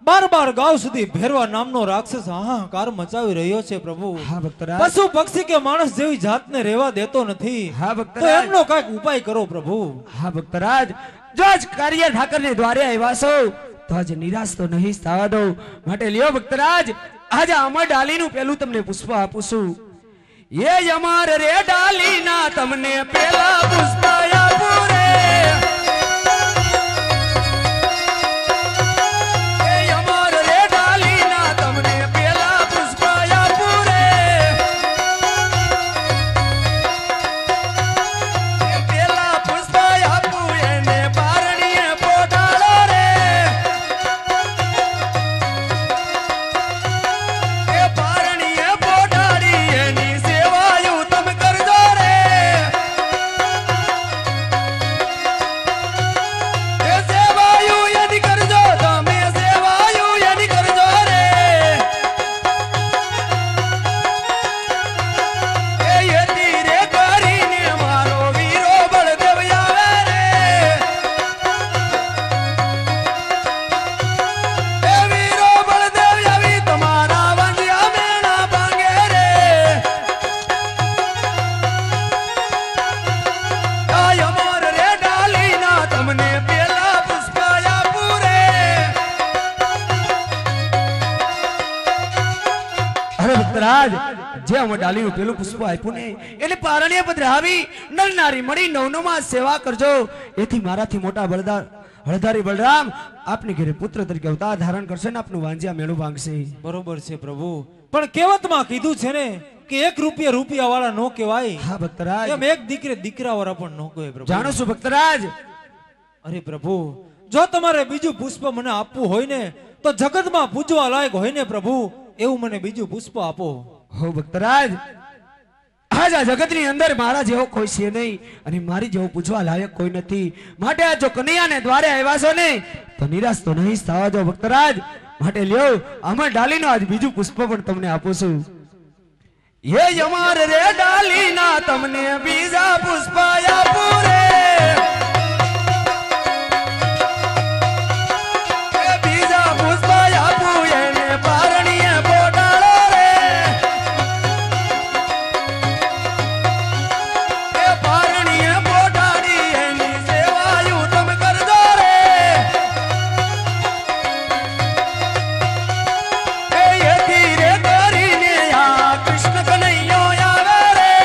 [SPEAKER 1] બાર ગાંવ સુધી ભેરવા નામનો રાક્ષસ હાહાકાર મચાવી રહ્યો છે પ્રભુ.
[SPEAKER 4] હા ભક્તરાજ.
[SPEAKER 1] પશુ પક્ષી કે માણસ જેવી જાતને રહેવા દેતો નથી.
[SPEAKER 4] હા
[SPEAKER 1] તો
[SPEAKER 4] ભક્તરાજ.
[SPEAKER 1] એમનો કાંઈક ઉપાય કરો પ્રભુ.
[SPEAKER 4] હા ભક્તરાજ, જો આજ કાર્ય ઠાકરને દ્વારે આવ્યા છો તો આજ નિરાશ તો નહીં થવા દો, માટે લ્યો ભક્તરાજ, આજે અમર ડાલીનું પેલું તમને પુષ્પ આપું છું. એ અમર રે ડાલીના તમને પેલા પુષ્પ આપું રે. એ અમર રે ડાલીના તમને પેલા પુષ્પ આપું રે. એ પેલા પુષ્પ આપું એને બારણીએ પોટાળો રે. એ બારણીએ પોટાડી એની સેવાયું તમે કરજો રે. એ સેવાયું એની કરજો તમે, સેવાયું એની કરજો રે. એ યતી રે કરીને મારો વીરો બળદેવ આવે રે. એ વીરો બળદેવ આવી તમારા વંજ્યા મેણા ભાંગે રે. આ અમર રે ડાલીના તમને પેલા પુષ્પ આપું રે. અરે ભક્તરાજ, જે અમર ડાલીનું પેલું પુષ્પ આપ્યું ને એટલે પારણ્ય પધરાવી નર નારી મળી નવનોમાં સેવા કરજો. એથી મારાથી મોટા હળધારી બલરામ આપની ઘરે પુત્ર તરીકે અવતાર ધારણ કરશે ને આપનું વાંજ્યા મેળું ભાંગશે.
[SPEAKER 1] બરોબર છે પ્રભુ, પણ કહેવતમાં કીધું છે ને કે એક રૂપિયા વાળા નો કહેવાય,
[SPEAKER 4] હા ભક્તરાજ.
[SPEAKER 1] એમ એક દીકરા વાળા પણ નો કહેવાય પ્રભુ.
[SPEAKER 4] જાણો છું ભક્તરાજ.
[SPEAKER 1] અરે પ્રભુ, જો તમારે બીજું પુષ્પ મને આપવું હોય ને તો જગતમાં પૂજવા લાયક હોય ને પ્રભુ, એવું મને બીજું પુષ્પ આપો.
[SPEAKER 4] હો ભક્તરાજ, આજ આ જગતની અંદર મારા જેવો કોઈ છે નહીં અને મારી જેવો પૂછવા લાયક કોઈ નથી, માટે આ જો કનૈયાને દ્વારે આવ્યા છો ને તો નિરાશ તો નહીં થવા દો ભક્તરાજ. માટે લ્યો અમર ડાલીનો આજ બીજું પુષ્પ પણ તમને આપું છું. એ અમર રે ડાલીના તમને બીજા પુષ્પ આપું રે. એ બીજા પુષ્પ આપું એને પારણીએ પોટાળો રે. એ પારણીએ પોટાડી એની સેવાયું તમે કરજો રે. એ એથી રે કરીને આ કૃષ્ણ કનૈયો આવે રે.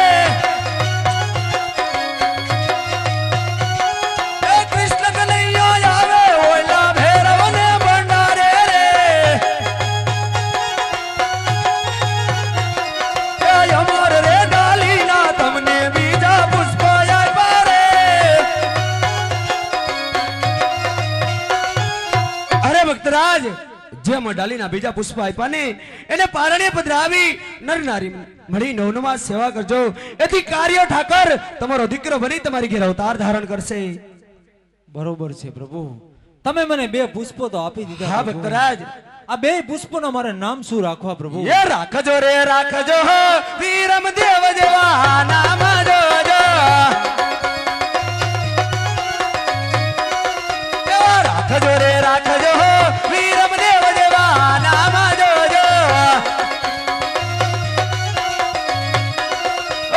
[SPEAKER 4] એ કૃષ્ણ કનૈયો આવે ઓલા ભૈરવને ભંડારે રે. એ અમર રે ડાલીના તમને બીજા પુષ્પ આપ્યા રે. અરે ભક્તરાજ, જે અમર ડાલીના બીજા પુષ્પ આપ્યા ને એને પારણે પધરાવી નર નારી મળી નવનમાં સેવા કરજો. એથી કાર્ય ઠાકર તમારો દીકરો બની તમારી ઘેર અવતાર ધારણ કરશે.
[SPEAKER 1] બરોબર છે પ્રભુ, તમે મને બે પુષ્પો તો આપી દીધા.
[SPEAKER 4] હા
[SPEAKER 1] પ્રભુ.
[SPEAKER 4] ભક્તરાજ.
[SPEAKER 1] આ બે પુષ્પોના મારે નામ શું રાખવા પ્રભુ?
[SPEAKER 4] એ રાખજો રે રાખજો હો વીરમ દેવ જેવા નામ જોજો. એવા રાખજો રે રાખજો હો વીરમ દેવ જેવા નામ જોજો.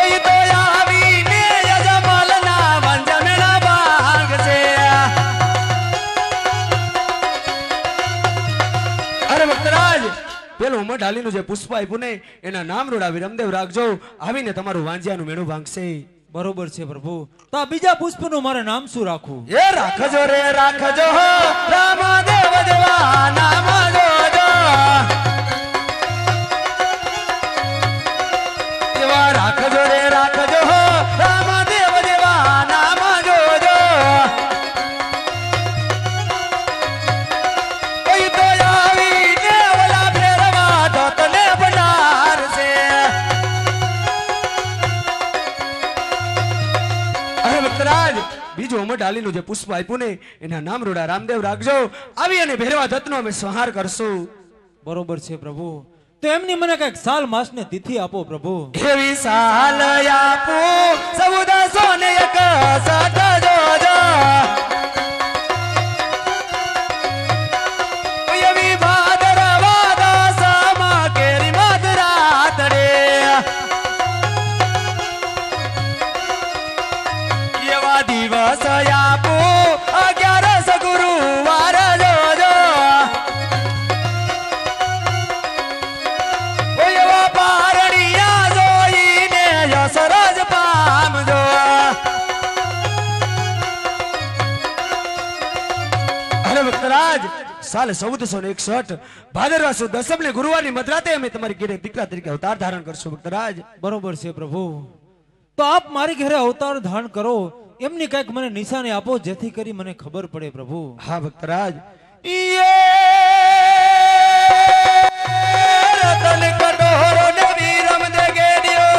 [SPEAKER 4] એ તો આવીને યજમાલના વંજમેળા ભાંગશે. અમર ડાલીનું જે પુષ્પ આપ્યું ને એના નામ રોડા વિરમદેવ રાખજો. આવીને તમારું વાંજિયાનું મેણું ભાંગશે.
[SPEAKER 1] બરોબર છે પ્રભુ. તો આ બીજા પુષ્પનું મારે નામ શું રાખવું?
[SPEAKER 4] એ રાખજો રે રાખજો રામદેવ જેવા નામ જોજો. એવા રાખજો રે રાખજો રામદેવ જેવા નામ જોજો. કોઈ તો આવીને ઓલા ફેરવા તો તને બનારશે. અરે ભક્તરાજ, બીજું અમર ડાલીનું જે પુષ્પ આપ્યું ને એના નામ રોડા રામદેવ રાખજો. આવી અને ભેરવા દત્તનો અમે સંહાર કરશું.
[SPEAKER 1] બરોબર છે પ્રભુ. તો એમની મને કઈક સાલ માસ ને તિથિ આપો પ્રભુ.
[SPEAKER 4] એવી સાલ આપો સૌદસો ને એક સાથ જોજો. એવી ભાદરવા દાસમાં કેરી મધરાતડે. એવા દિવસ આપો 11 ગુરુવાર જોજો. એવા પારણિયા જોઈને યશરજ પામજો. અરે ભક્તરાજ, સાલ 1461 ભાદરવા સુદ દસમ ને ગુરુવારની મધરાતે અમે તમારી ઘેરે દીકરા તરીકે અવતાર ધારણ કરશું. ભક્તરાજ,
[SPEAKER 1] બરોબર છે પ્રભુ. તો આપ મારી ઘરે અવતાર ધારણ કરો, એમની કઈક મને નિશાની આપો જેથી કરી મને ખબર પડે પ્રભુ.
[SPEAKER 4] હા ભક્તરાજ. રતન કટોરો ને વીરમ દે ગેડિયો.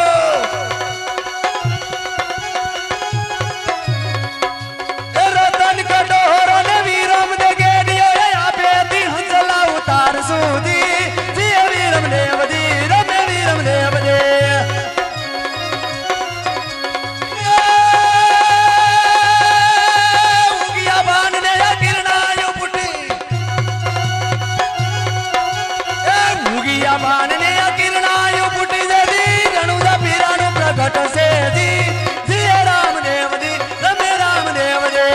[SPEAKER 4] રતન કટોરો ને વીરમ દે ગેડિયો. આપે દી હંસલા ઉતાર સુધી જી વીરમ દેવજી રમે વીરમ દેવજી. ઉગિયા બાણ ને કિરણાયો પુટી. મુગિયા બાણ ને કિરણાયો પુટી જતી રણુદા પીરાનું પ્રગટ છે જી જી રામ દેવજી રમે રામ દેવજી.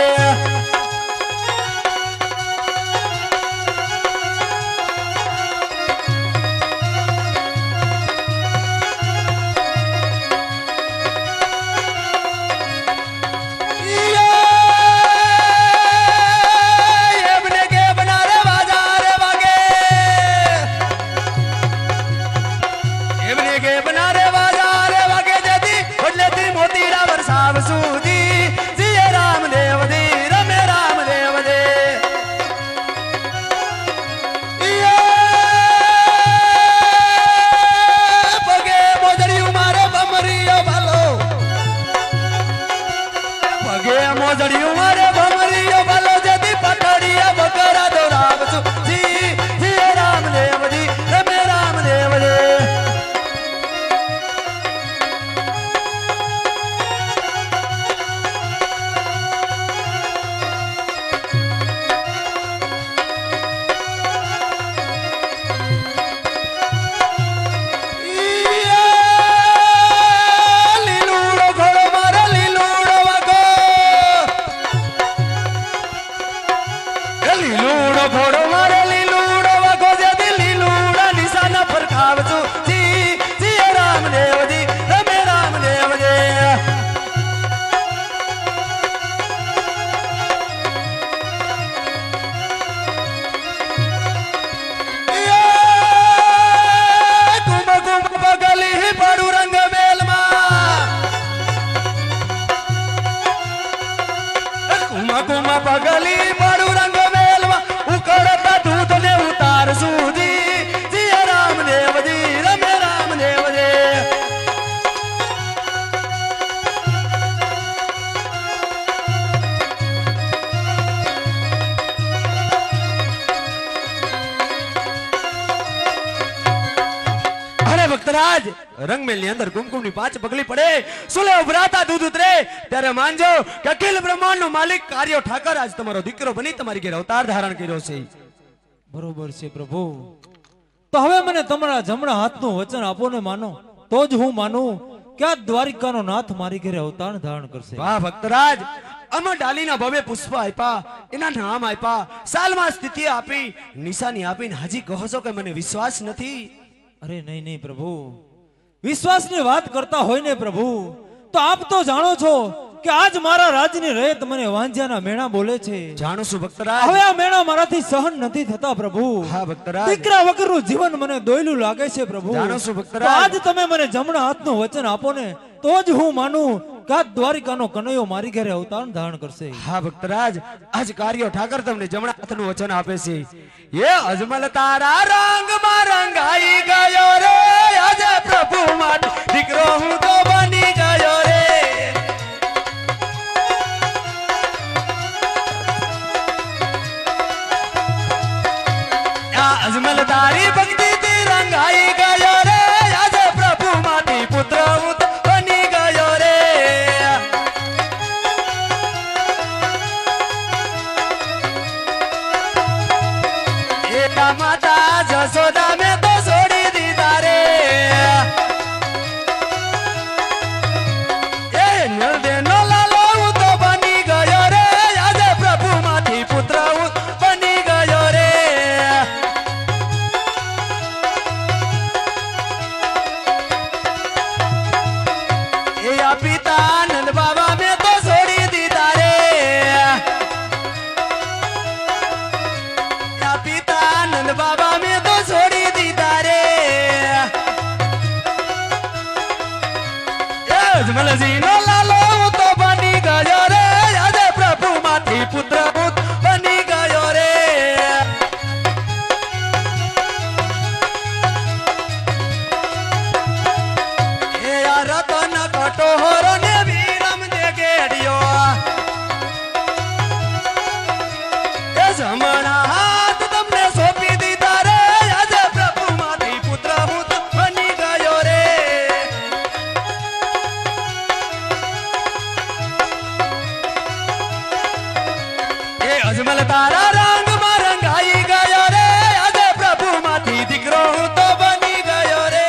[SPEAKER 4] એમને કે બનારે બાજારે વાગે. એમને કે બનારે બાજારે વાગે જતી એટલે મોતીડા વરસાવ સુધી જી રામ દેવજી રમે રામ દેવજી. પગે મોજડિયું મારે ભમરીયો ભાલો. પગે મોજડિયું મારે ભમરીયો ભાલો જતી પટડિયા બકરા દોરાવશું જી જી રામ દેવજી રમે રામ દેવજી. લીલુડો ઘોડો મારે લીલુડો વાગો. લીલુડો ઘોડો મારે લીલુડો વાગો જતી લીલુડા નિશાના ફરકાવજો જી જી રામ દેવજી રમે રામ દેવજી. કુંભ કુંભ પગલી પડું રંગ મેલમાં. કુંભ કુંભ પગલી પડું રંગ મેલમાં. ઉકળતા દૂધ ને ઉતાર સુધી જી રામ દેવજી રમે રામ દેવજી. અરે ભક્તરાજ, રંગમેલ ની અંદર કુમકુમ ની 5 પગલી પડે, સુલે ઉભરાતા દૂધ ઉતરે ત્યારે માનજો કે અખિલ બ્રહ્માંડ નો માલિક કાર્યો ઠાકર આજ તમારો દીકરો બની તમારી ઘેર અવતાર ધારણ કર્યો છે.
[SPEAKER 1] બરોબર છે પ્રભુ. તો હવે મને તમારા જમણા હાથનું વચન આપો ને માનો, તો જ હું માનું કે આ દ્વારિકાનો નાથ મારી ઘરે અવતાર ધારણ કરશે.
[SPEAKER 4] વાહ ભક્તરાજ, અમર ડાલીના ભવ્ય પુષ્પ આપ્યા, એના નામ આપ્યા, સાલમાં સ્થિતિ આપી, નિશાની આપીને હજી કહો છો કે મને વિશ્વાસ નથી?
[SPEAKER 1] અરે નહીં નહીં પ્રભુ, વિશ્વાસની વાત કરતા હોય ને પ્રભુ, તો આપ તો જાણો છો કે આજ મારા રાજની રહેત મને વાંઝિયાના મેણા બોલે છે.
[SPEAKER 4] જાણું છું ભક્તરાજ.
[SPEAKER 1] હવે આ મેણા મારાથી સહન નથી થતા પ્રભુ.
[SPEAKER 4] હા ભક્તરાજ.
[SPEAKER 1] દીકરા વગરનું જીવન મને દોયલું લાગે છે પ્રભુ.
[SPEAKER 4] જાણું છું
[SPEAKER 1] તો
[SPEAKER 4] ભક્તરાજ.
[SPEAKER 1] આજ તમે મને જમણા હાથનું વચન આપો ને તો જ હું માનું કે આ દ્વારિકાનો કનૈયો મારી ઘરે અવતાર ધારણ કરશે.
[SPEAKER 4] હા ભક્તરાજ, આજ કાર્યો ઠાકર તમને જમણા હાથનું વચન આપે છે. એ અજમલ તારા રંગમાં રંગાઈ ગયો રે, આજે પ્રભુ માટે દીકરો હું તો બની ગયો રે. આ અજમલ તારી ભક્તિ થી રંગાઈ ગયો રે, આજે પ્રભુ માટે પુત્ર હું તો બની ગયો રે. માતા જશોદા મેં તો છોડી દીધા રે. એ નલદેનો લાલો હું તો બની ગયો રે, આજે પ્રભુ માંથી પુત્ર હું બની ગયો રે. એ આ પિતા નંદ બાબા મેં તો છોડી દીધા રે. પિતા નંદ બાબા મેં તો છોડી દીધા રે. અજમલજી નો લાલો હું તો બની ગયો રે, આજે પ્રભુ માંથી પુત્ર હું બની ગયો રે. એ આ રતન કટોરો ને વિરમ દે ગેડિયો, એ જમણા હાથ તમને સોંપી દીધા રે, આજે પ્રભુ માંથી પુત્ર હું તો બની ગયો રે. એ અજમલ તારા રંગમાં રંગાઈ ગયો રે, આજે પ્રભુ માંથી દીકરો હું તો બની ગયો રે.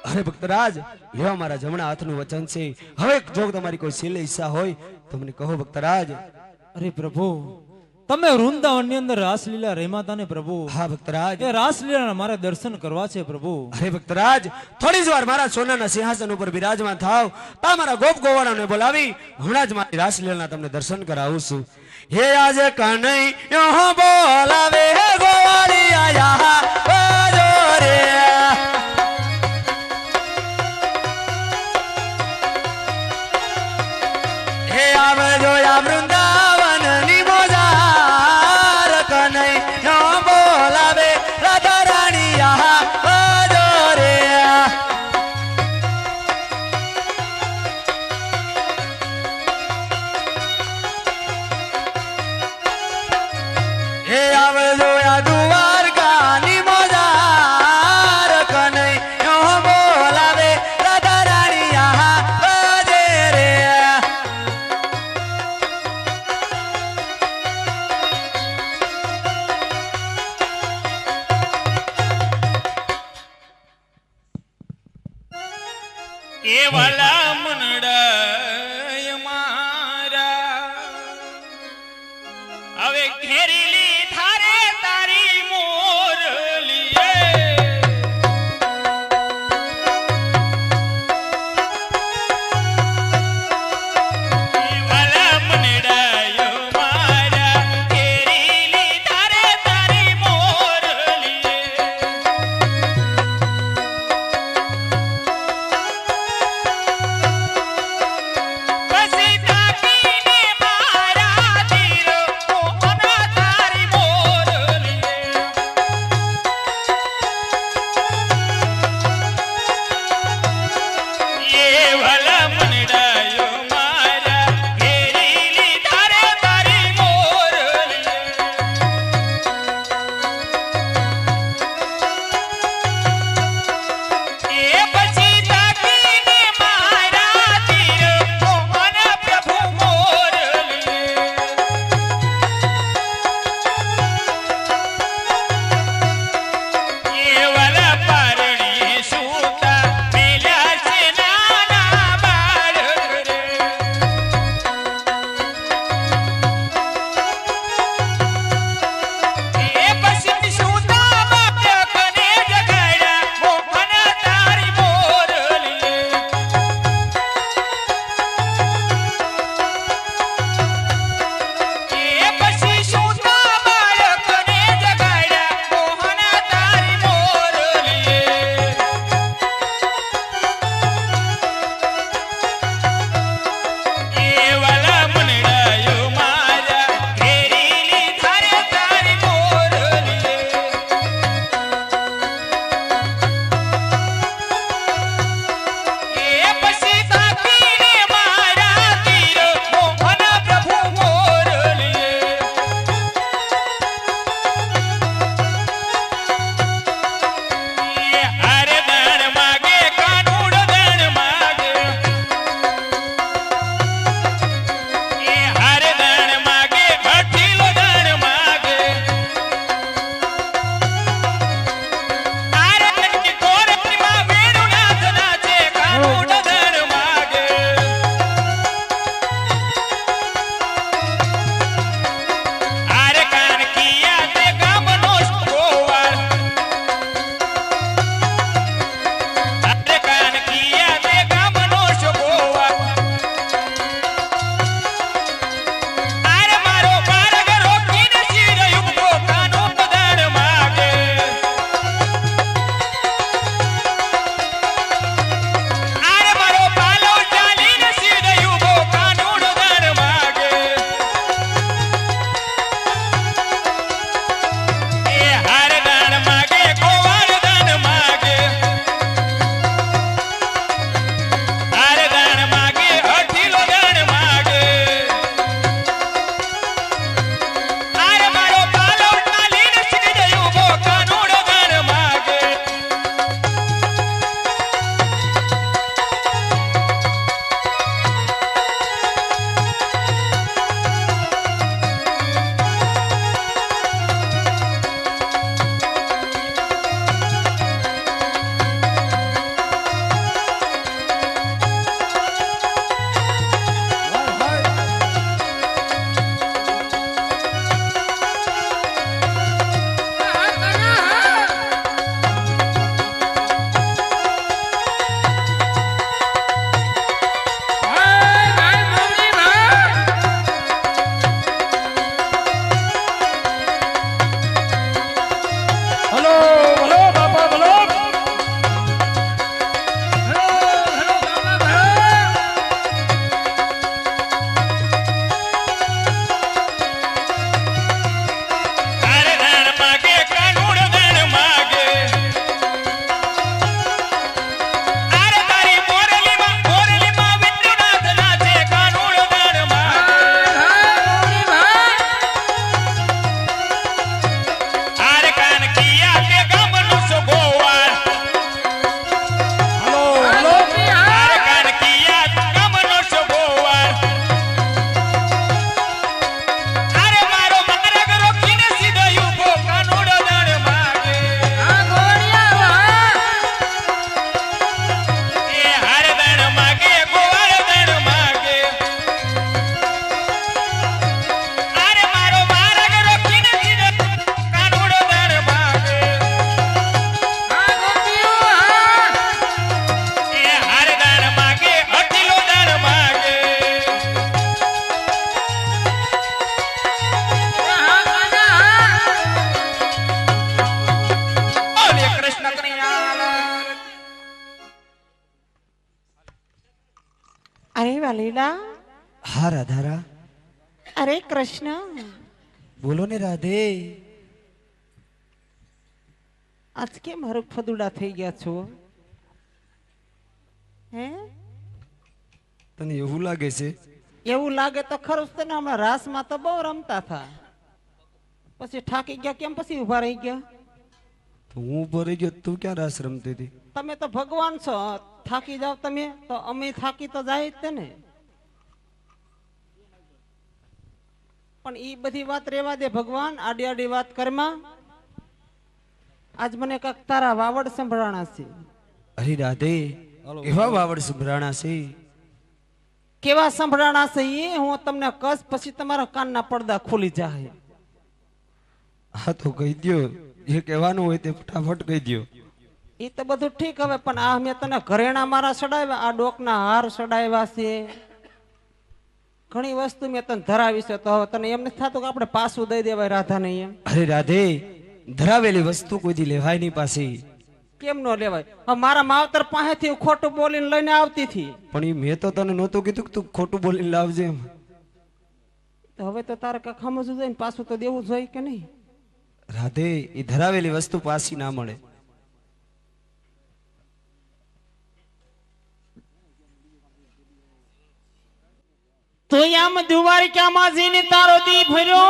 [SPEAKER 4] અરે ભક્તરાજ, એવા મારા જમણા હાથનું વચન છે. હવે જો તમારી કોઈ છેલ્લી ઈચ્છા હોય તો મને કહો ભક્તરાજ.
[SPEAKER 1] અરે પ્રભુ, તમે વૃંદાવનની અંદર રાસલીલા રમ્યા હતા ને પ્રભુ.
[SPEAKER 4] હા ભક્તરાજ.
[SPEAKER 1] એ રાસલીલાના મારે દર્શન કરવા છે પ્રભુ.
[SPEAKER 4] અરે ભક્તરાજ, થોડી જ વાર મારા સોનાના સિંહાસન ઉપર બિરાજમાન થાવ, તા મારા ગોપ ગોવાળાને બોલાવી હમણાં જ મારી રાસલીલાના તમને દર્શન કરાવું છું. હે આજે કનૈયો બોલાવે, હે ગોવાળી આયા બાજો રે. હે આવજો આ વૃંદાવન ની મોજાર, કનૈયો બોલાવે રાધા રાણી આહા બાજો રે. હે આવજો આ દ્વારકા ની મોજાર, કનૈયો બોલાવે રાધા રાણી આહા બાજે રે.
[SPEAKER 3] કેવલા મનડય મારા હવે ઘેરીલી થારે તારી મોરલીએ. કેવલા મનડય મારા ઘેરીલી થારે તારી મોરલીએ. પછી તાકીને મારા ધીરો મોહના તારી
[SPEAKER 5] લીલા
[SPEAKER 4] હા રાધારા,
[SPEAKER 5] અરે કૃષ્ણ
[SPEAKER 4] બોલો ને રાધે.
[SPEAKER 5] આજ કેમ મારું ફદુડા થઈ ગયા છો? હે
[SPEAKER 4] તને એવું લાગે છે?
[SPEAKER 5] એવું લાગે તો ખરું જ ને. હમણાં રાસમાં તો બહુ રમતા હતા, પછી થાકી ગયા કેમ પછી ઉભા રહી ગયા?
[SPEAKER 4] તો હું ઉભો રહી ગયો, તું ક્યાં રાસ રમતી હતી?
[SPEAKER 5] તમે તો ભગવાન છો, થાકી જાવ તમે તો અમે થાકી તો જાય જ તે ને. પણ ઈ બધી વાત રેવા દે ભગવાન, આડી આડી વાત કરમાં. આજ મને કાક તારા વાવડ સંભળાણા છે.
[SPEAKER 4] અરે રાધે, એવા વાવડ સંભળાણા છે.
[SPEAKER 5] કેવા સંભળાણા છે એ હું તમને કસ, પછી તમારા કાનના પડદા ખુલી જાય.
[SPEAKER 4] હા તો કહી દ્યો, જે કહેવાનું હોય તે ફટાફટ કહી દ્યો.
[SPEAKER 5] એ તો બધું ઠીક હવે, પણ આ મેં તને ઘરેણા મારા ચડાવ્યા, આ ડોકના હાર ચડાવ્યા છે, ઘણી વસ્તુ મેં તને ધરાવી છે. તો હવે તને એમ નથી થતું કે આપણે પાછું દઈ દેવાય રાધાને એમ?
[SPEAKER 4] અરે રાધે, ધરાવેલી વસ્તુ કોઈ દી લેવાય નહીં પાછી.
[SPEAKER 5] કેમ નો લેવાય? હવે મારા માવતર પાસેથી હું ખોટું બોલીને લઈને આવતી હતી.
[SPEAKER 4] પણ એ મેં તો તને નહોતું કીધું કે તું ખોટું બોલીને લાવજે એમ.
[SPEAKER 5] તો હવે તો તારે કાંઈક સમજવું જોઈએ ને, પાછું તો દેવું જોઈએ કે નહીં?
[SPEAKER 4] રાધે, એ ધરાવેલી વસ્તુ પાછી ના મળે.
[SPEAKER 5] તો આમ દ્વારિકામાં જઈને તારો દી ભર્યો,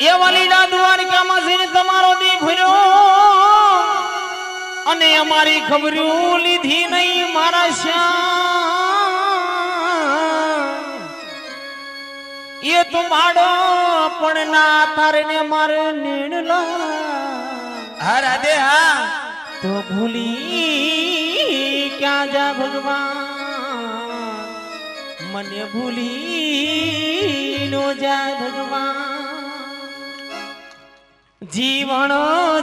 [SPEAKER 5] એવા લીલા દ્વારિકામાં જઈને તમારો દી ભર્યો, અને અમારી ખબર્યું લીધી નહીં મારા શ્યામ. એ તો માડો પણ ના તારે ને મારે નીણલા.
[SPEAKER 4] હા રાધે, હા
[SPEAKER 5] તો ભૂલી ક્યાં જા ભગવાન, મને ભૂલી નો જા ભગવાન. જીવન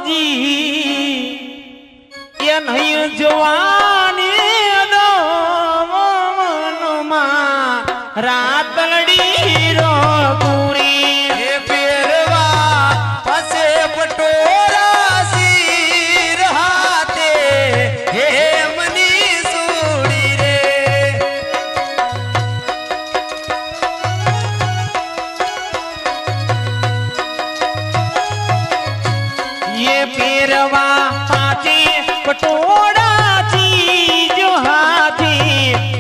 [SPEAKER 5] જી એ નહીં જોવાની મનમાં રાતલડી રો પૂરી.
[SPEAKER 4] હે પેરવા પાસે પટોરા શીર હાથે, હે મની સુડી રે.
[SPEAKER 5] ये पेरवा हाथी पटोड़ा चीजो हाथी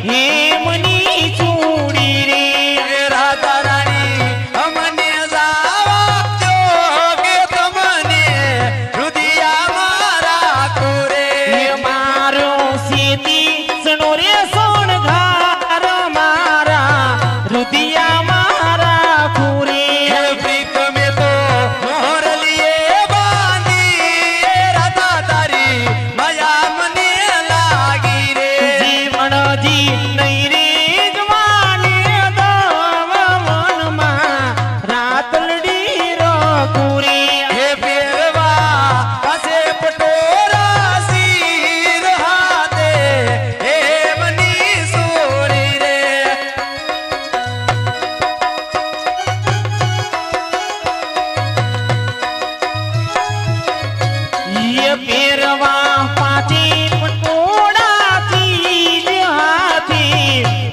[SPEAKER 5] हेमनी चूड़ी रे.
[SPEAKER 4] રાધા રાણી અમને જાવા દો કે તમને હૃદયમાં રાખો રે.
[SPEAKER 5] ये मारो सीती सनो रे सोन घार मारा रुदिया मारा खूरे.
[SPEAKER 4] હે પ્રીત મેં તો મોર લીએ બાંધી, રાધા તારી માયા મને લાગી રે.
[SPEAKER 5] जीवन जी नहीं रे जवानी दम मनमा रातलड़ी रो पूरी.
[SPEAKER 4] હે પેરવા પાસે પટોરા શીર હાથે, હે મની સોરી રે.
[SPEAKER 5] ये पेरवा पाची पटोड़ा चीज हाथी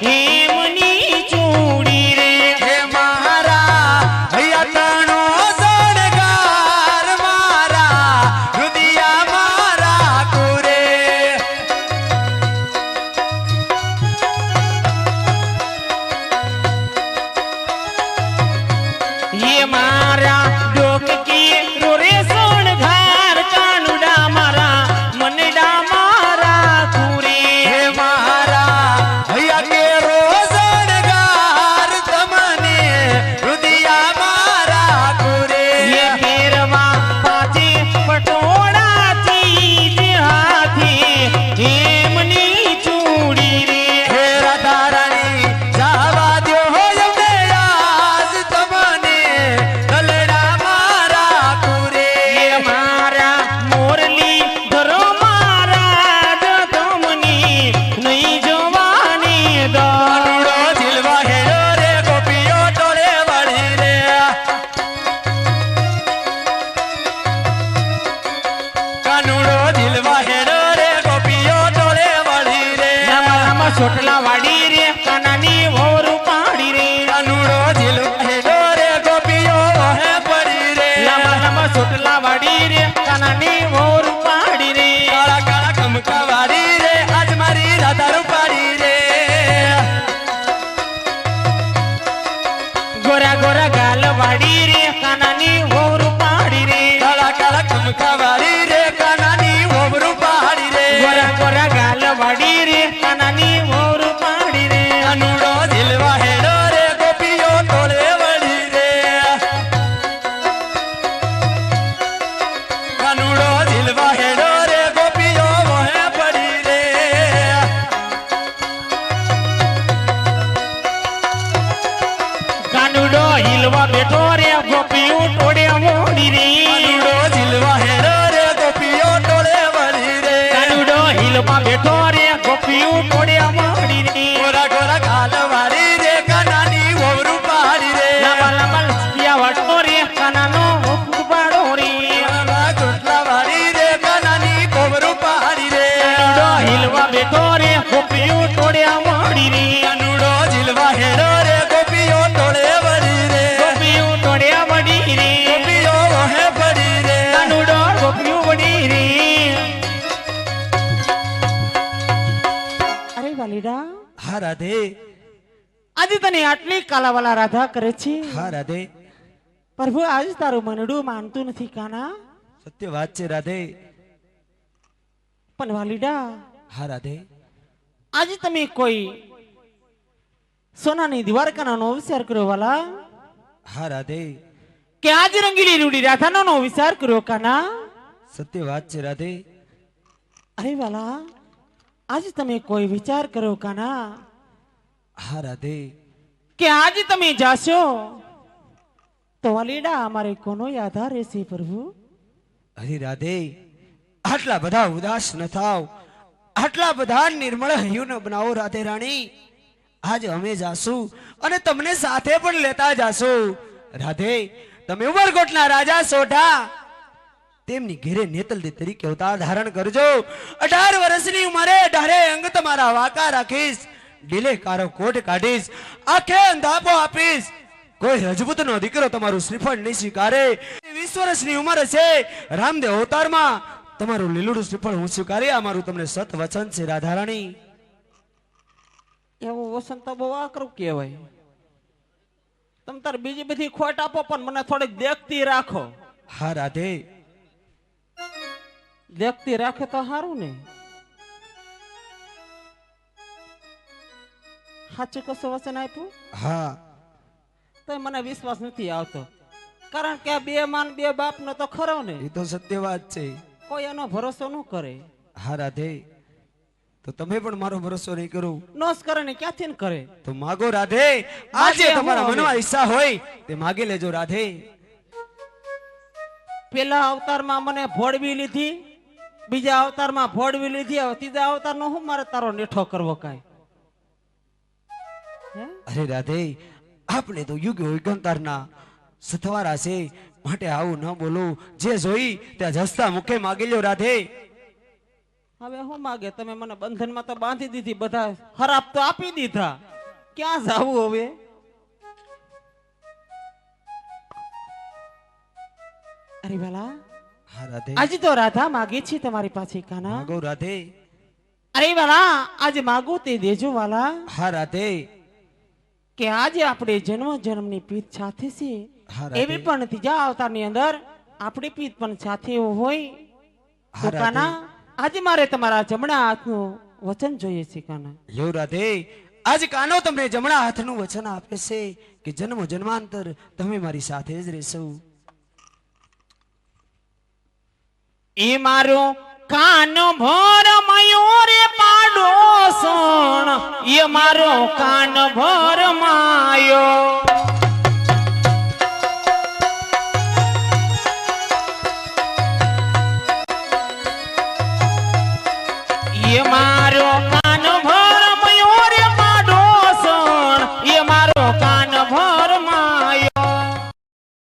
[SPEAKER 5] हेमनी चूड़ी रे.
[SPEAKER 4] હે મારા હૈયાતણો સણગાર મારા હૃદયમાં રાખો રે.
[SPEAKER 5] ये मारा डोक की रोरे सोन घार कानुडा मारा मनडा લાંબા ચોટલા વાડી રે કાનાની વોરું પાડી રે
[SPEAKER 4] કાનુડો ઝીલવાહેડો રે ગોપીઓ હે પડી રે
[SPEAKER 5] લાંબા ચોટલા વાડી રે કાનાની વોરું પાડી રે
[SPEAKER 4] કાળા કાળા કમકા વાળી રે આજ મારી રાધા રૂપાડી રે
[SPEAKER 5] ગોરા ગોરા ગાલ વાડી રે કાનાની વોરું પાડી રે
[SPEAKER 4] કાળા કાળા કમકા વાળી રે કાનાની ઓબરું પહાડી રે
[SPEAKER 5] ગોરા ગોરા ગાલ વાડી રે કાનાની વોરું પાડી રે
[SPEAKER 4] કાનુડો ઝીલવાહેડો રે ગોપીઓ ટોળે વળી રે કાનુડો ઝીલવાહેડો રે ગોપીઓ મોહે પડી રે
[SPEAKER 5] કાનુડો હિલવા બેઠો રે ગોપીઓ ટોળે મોડી રે
[SPEAKER 4] કાનુડો ઝીલવાહેડો રે ગોપીઓ ટોળે વળી રે
[SPEAKER 5] કાનુડો હિલમાં બેઠો રે ગોપીઓ ટોળે મોડી રે
[SPEAKER 4] ગોરા ગોરા ગાલ વાળી રે કાનાની ઓબરું પહાડી રે
[SPEAKER 5] લાંબા લાંબા લચકિયા વાટો રે કાનાનો ઉપાડો રે
[SPEAKER 4] કાળા ગોટલા વાળી રે કાનાની ઓબરું પહાડી રે
[SPEAKER 5] કાનુડો હિલવા બેઠો રે ગોપીઓ ટોળે મોડી રે
[SPEAKER 4] કાનુડો ઝીલવાહેડો રે ગોપીઓ ટોળે વળી રે
[SPEAKER 5] ગોપીઓ ટોળે વડી રે
[SPEAKER 4] ગોપીઓ મોહે પડી રે
[SPEAKER 5] કાનુડો ગોપીઓ વડી રે અરે વાલીડા
[SPEAKER 4] હા રાધે
[SPEAKER 5] આજે તને આટલી કાલાવાલા રાધા કરે છે
[SPEAKER 4] હા રાધે
[SPEAKER 5] પ્રભુ આજ તારું મનડું માનતું નથી કાના
[SPEAKER 4] સત્ય વાત છે રાધે
[SPEAKER 5] પણ વાલીડા
[SPEAKER 4] હા રાધે
[SPEAKER 5] આજે તમે કોઈ સોનાની દ્વારકાનો વિચાર કર્યો વાલા
[SPEAKER 4] હા રાધે
[SPEAKER 5] કે આજ રંગીલી રૂડી રાધાનો વિચાર કર્યો કાના
[SPEAKER 4] સત્ય વાત છે રાધે
[SPEAKER 5] અરે વાલા આજ તમે કોઈ વિચાર કર્યો કાના
[SPEAKER 4] હા રાધે
[SPEAKER 5] કે આજે તમે જાશો તો વાલીડા અમારે કોનો આધાર રહેશે પ્રભુ
[SPEAKER 4] હરી રાધે આટલા બધા ઉદાસ ન થાવ આટલા બધા નિર્મળ હૈયું ન બનાવો રાધે રાણી આજ અમે જાશું અને તમને સાથે પણ લેતા જાશું રાધે તમે ઉમરકોટના રાજા સોઢા તેમની ઘેરે નેતલદી તરીકે અવતાર ધારણ કરજો 18 વર્ષની ઉંમરે 18 અંગ તમારા વાકા રાખીશ ડીલે કારો કોટ કાઢીશ આખે અંધાપો આપીશ કોઈ રજપૂતનો દીકરો તમારું શ્રીફળ નહીં સ્વીકારે 20 વર્ષની ઉંમર છે રામદેવ અવતારમાં તમારું લીલુડું શ્રીફળ હું સ્વીકારી આ મારું તમને સત વચન છે રાધારાણી
[SPEAKER 5] એવું વસન તો બહુ આકરું કહેવાય તમે તાર બીજી બધી ખોટ આપો પણ મને થોડીક દેખતી રાખો
[SPEAKER 4] હા રાધે
[SPEAKER 5] દેખતી રાખે તો સારું ને સાચું કશું વચન આપ્યું
[SPEAKER 4] હા
[SPEAKER 5] તો મને વિશ્વાસ નથી આવતો કારણ કે આ બે માન બે બાપ નો તો ખરો ને
[SPEAKER 4] એ તો સત્ય વાત છે
[SPEAKER 5] કોઈ એનો ભરોસો ન કરે
[SPEAKER 4] હા રાધે તો તમે પણ મારો ભરોસો નહીં કરો
[SPEAKER 5] નોસ કરે ને ક્યાંથી ન કરે
[SPEAKER 4] તો માગો રાધે આજે
[SPEAKER 5] માગે
[SPEAKER 4] તમારા
[SPEAKER 5] હું હવે.
[SPEAKER 4] મનમાં ઈચ્છા હોય તે માગી લેજો રાધે
[SPEAKER 5] પેલા અવતારમાં મને ભોળવી લીધી બીજા અવતારમાં ભોળવી લીધી હવે ત્રીજા અવતારનો હું મારે તારો નેઠો કરવો કાંઈ હે?
[SPEAKER 4] અરે રાધે આપણે તો યુગ યુગાંતરના સથવારા છે માટે આવું ન બોલો જે જોઈ ત્યાં જસ્તા મુખે માગી લ્યો રાધે
[SPEAKER 5] હવે હું માગે તમે મને બંધનમાં તો બાંધી દીધી બધા ખરાબ તો આપી દીધા ક્યાં જાવું હવે અરે વાલા
[SPEAKER 4] હા રાધે
[SPEAKER 5] આજે તો રાધા માગે છે તમારી પાસે કાના
[SPEAKER 4] માગો રાધે
[SPEAKER 5] અરે વાલા આજે માગો તે દેજો વાલા
[SPEAKER 4] હા રાધે
[SPEAKER 5] કે આજે આપણે જન્મ જન્મની પીત સાથે છે
[SPEAKER 4] હા રાધે.
[SPEAKER 5] એવી પણ ત્રીજા અવતારની અંદર આપણી પીત પણ સાથે હોય
[SPEAKER 4] હા
[SPEAKER 5] તો
[SPEAKER 4] રાધે.
[SPEAKER 5] કાના આજે મારે તમારા જમણા હાથનું વચન જોઈએ છે કાના
[SPEAKER 4] લ્યો રાધે આજ કાનો તમને જમણા હાથનું વચન આપે છે કે જન્મ જન્માંતર તમે મારી સાથે જ રહેશો
[SPEAKER 5] એ મારો કાન ભર મયુરે પાડો સોણ એ મારો કાન ભર માયો એ મારો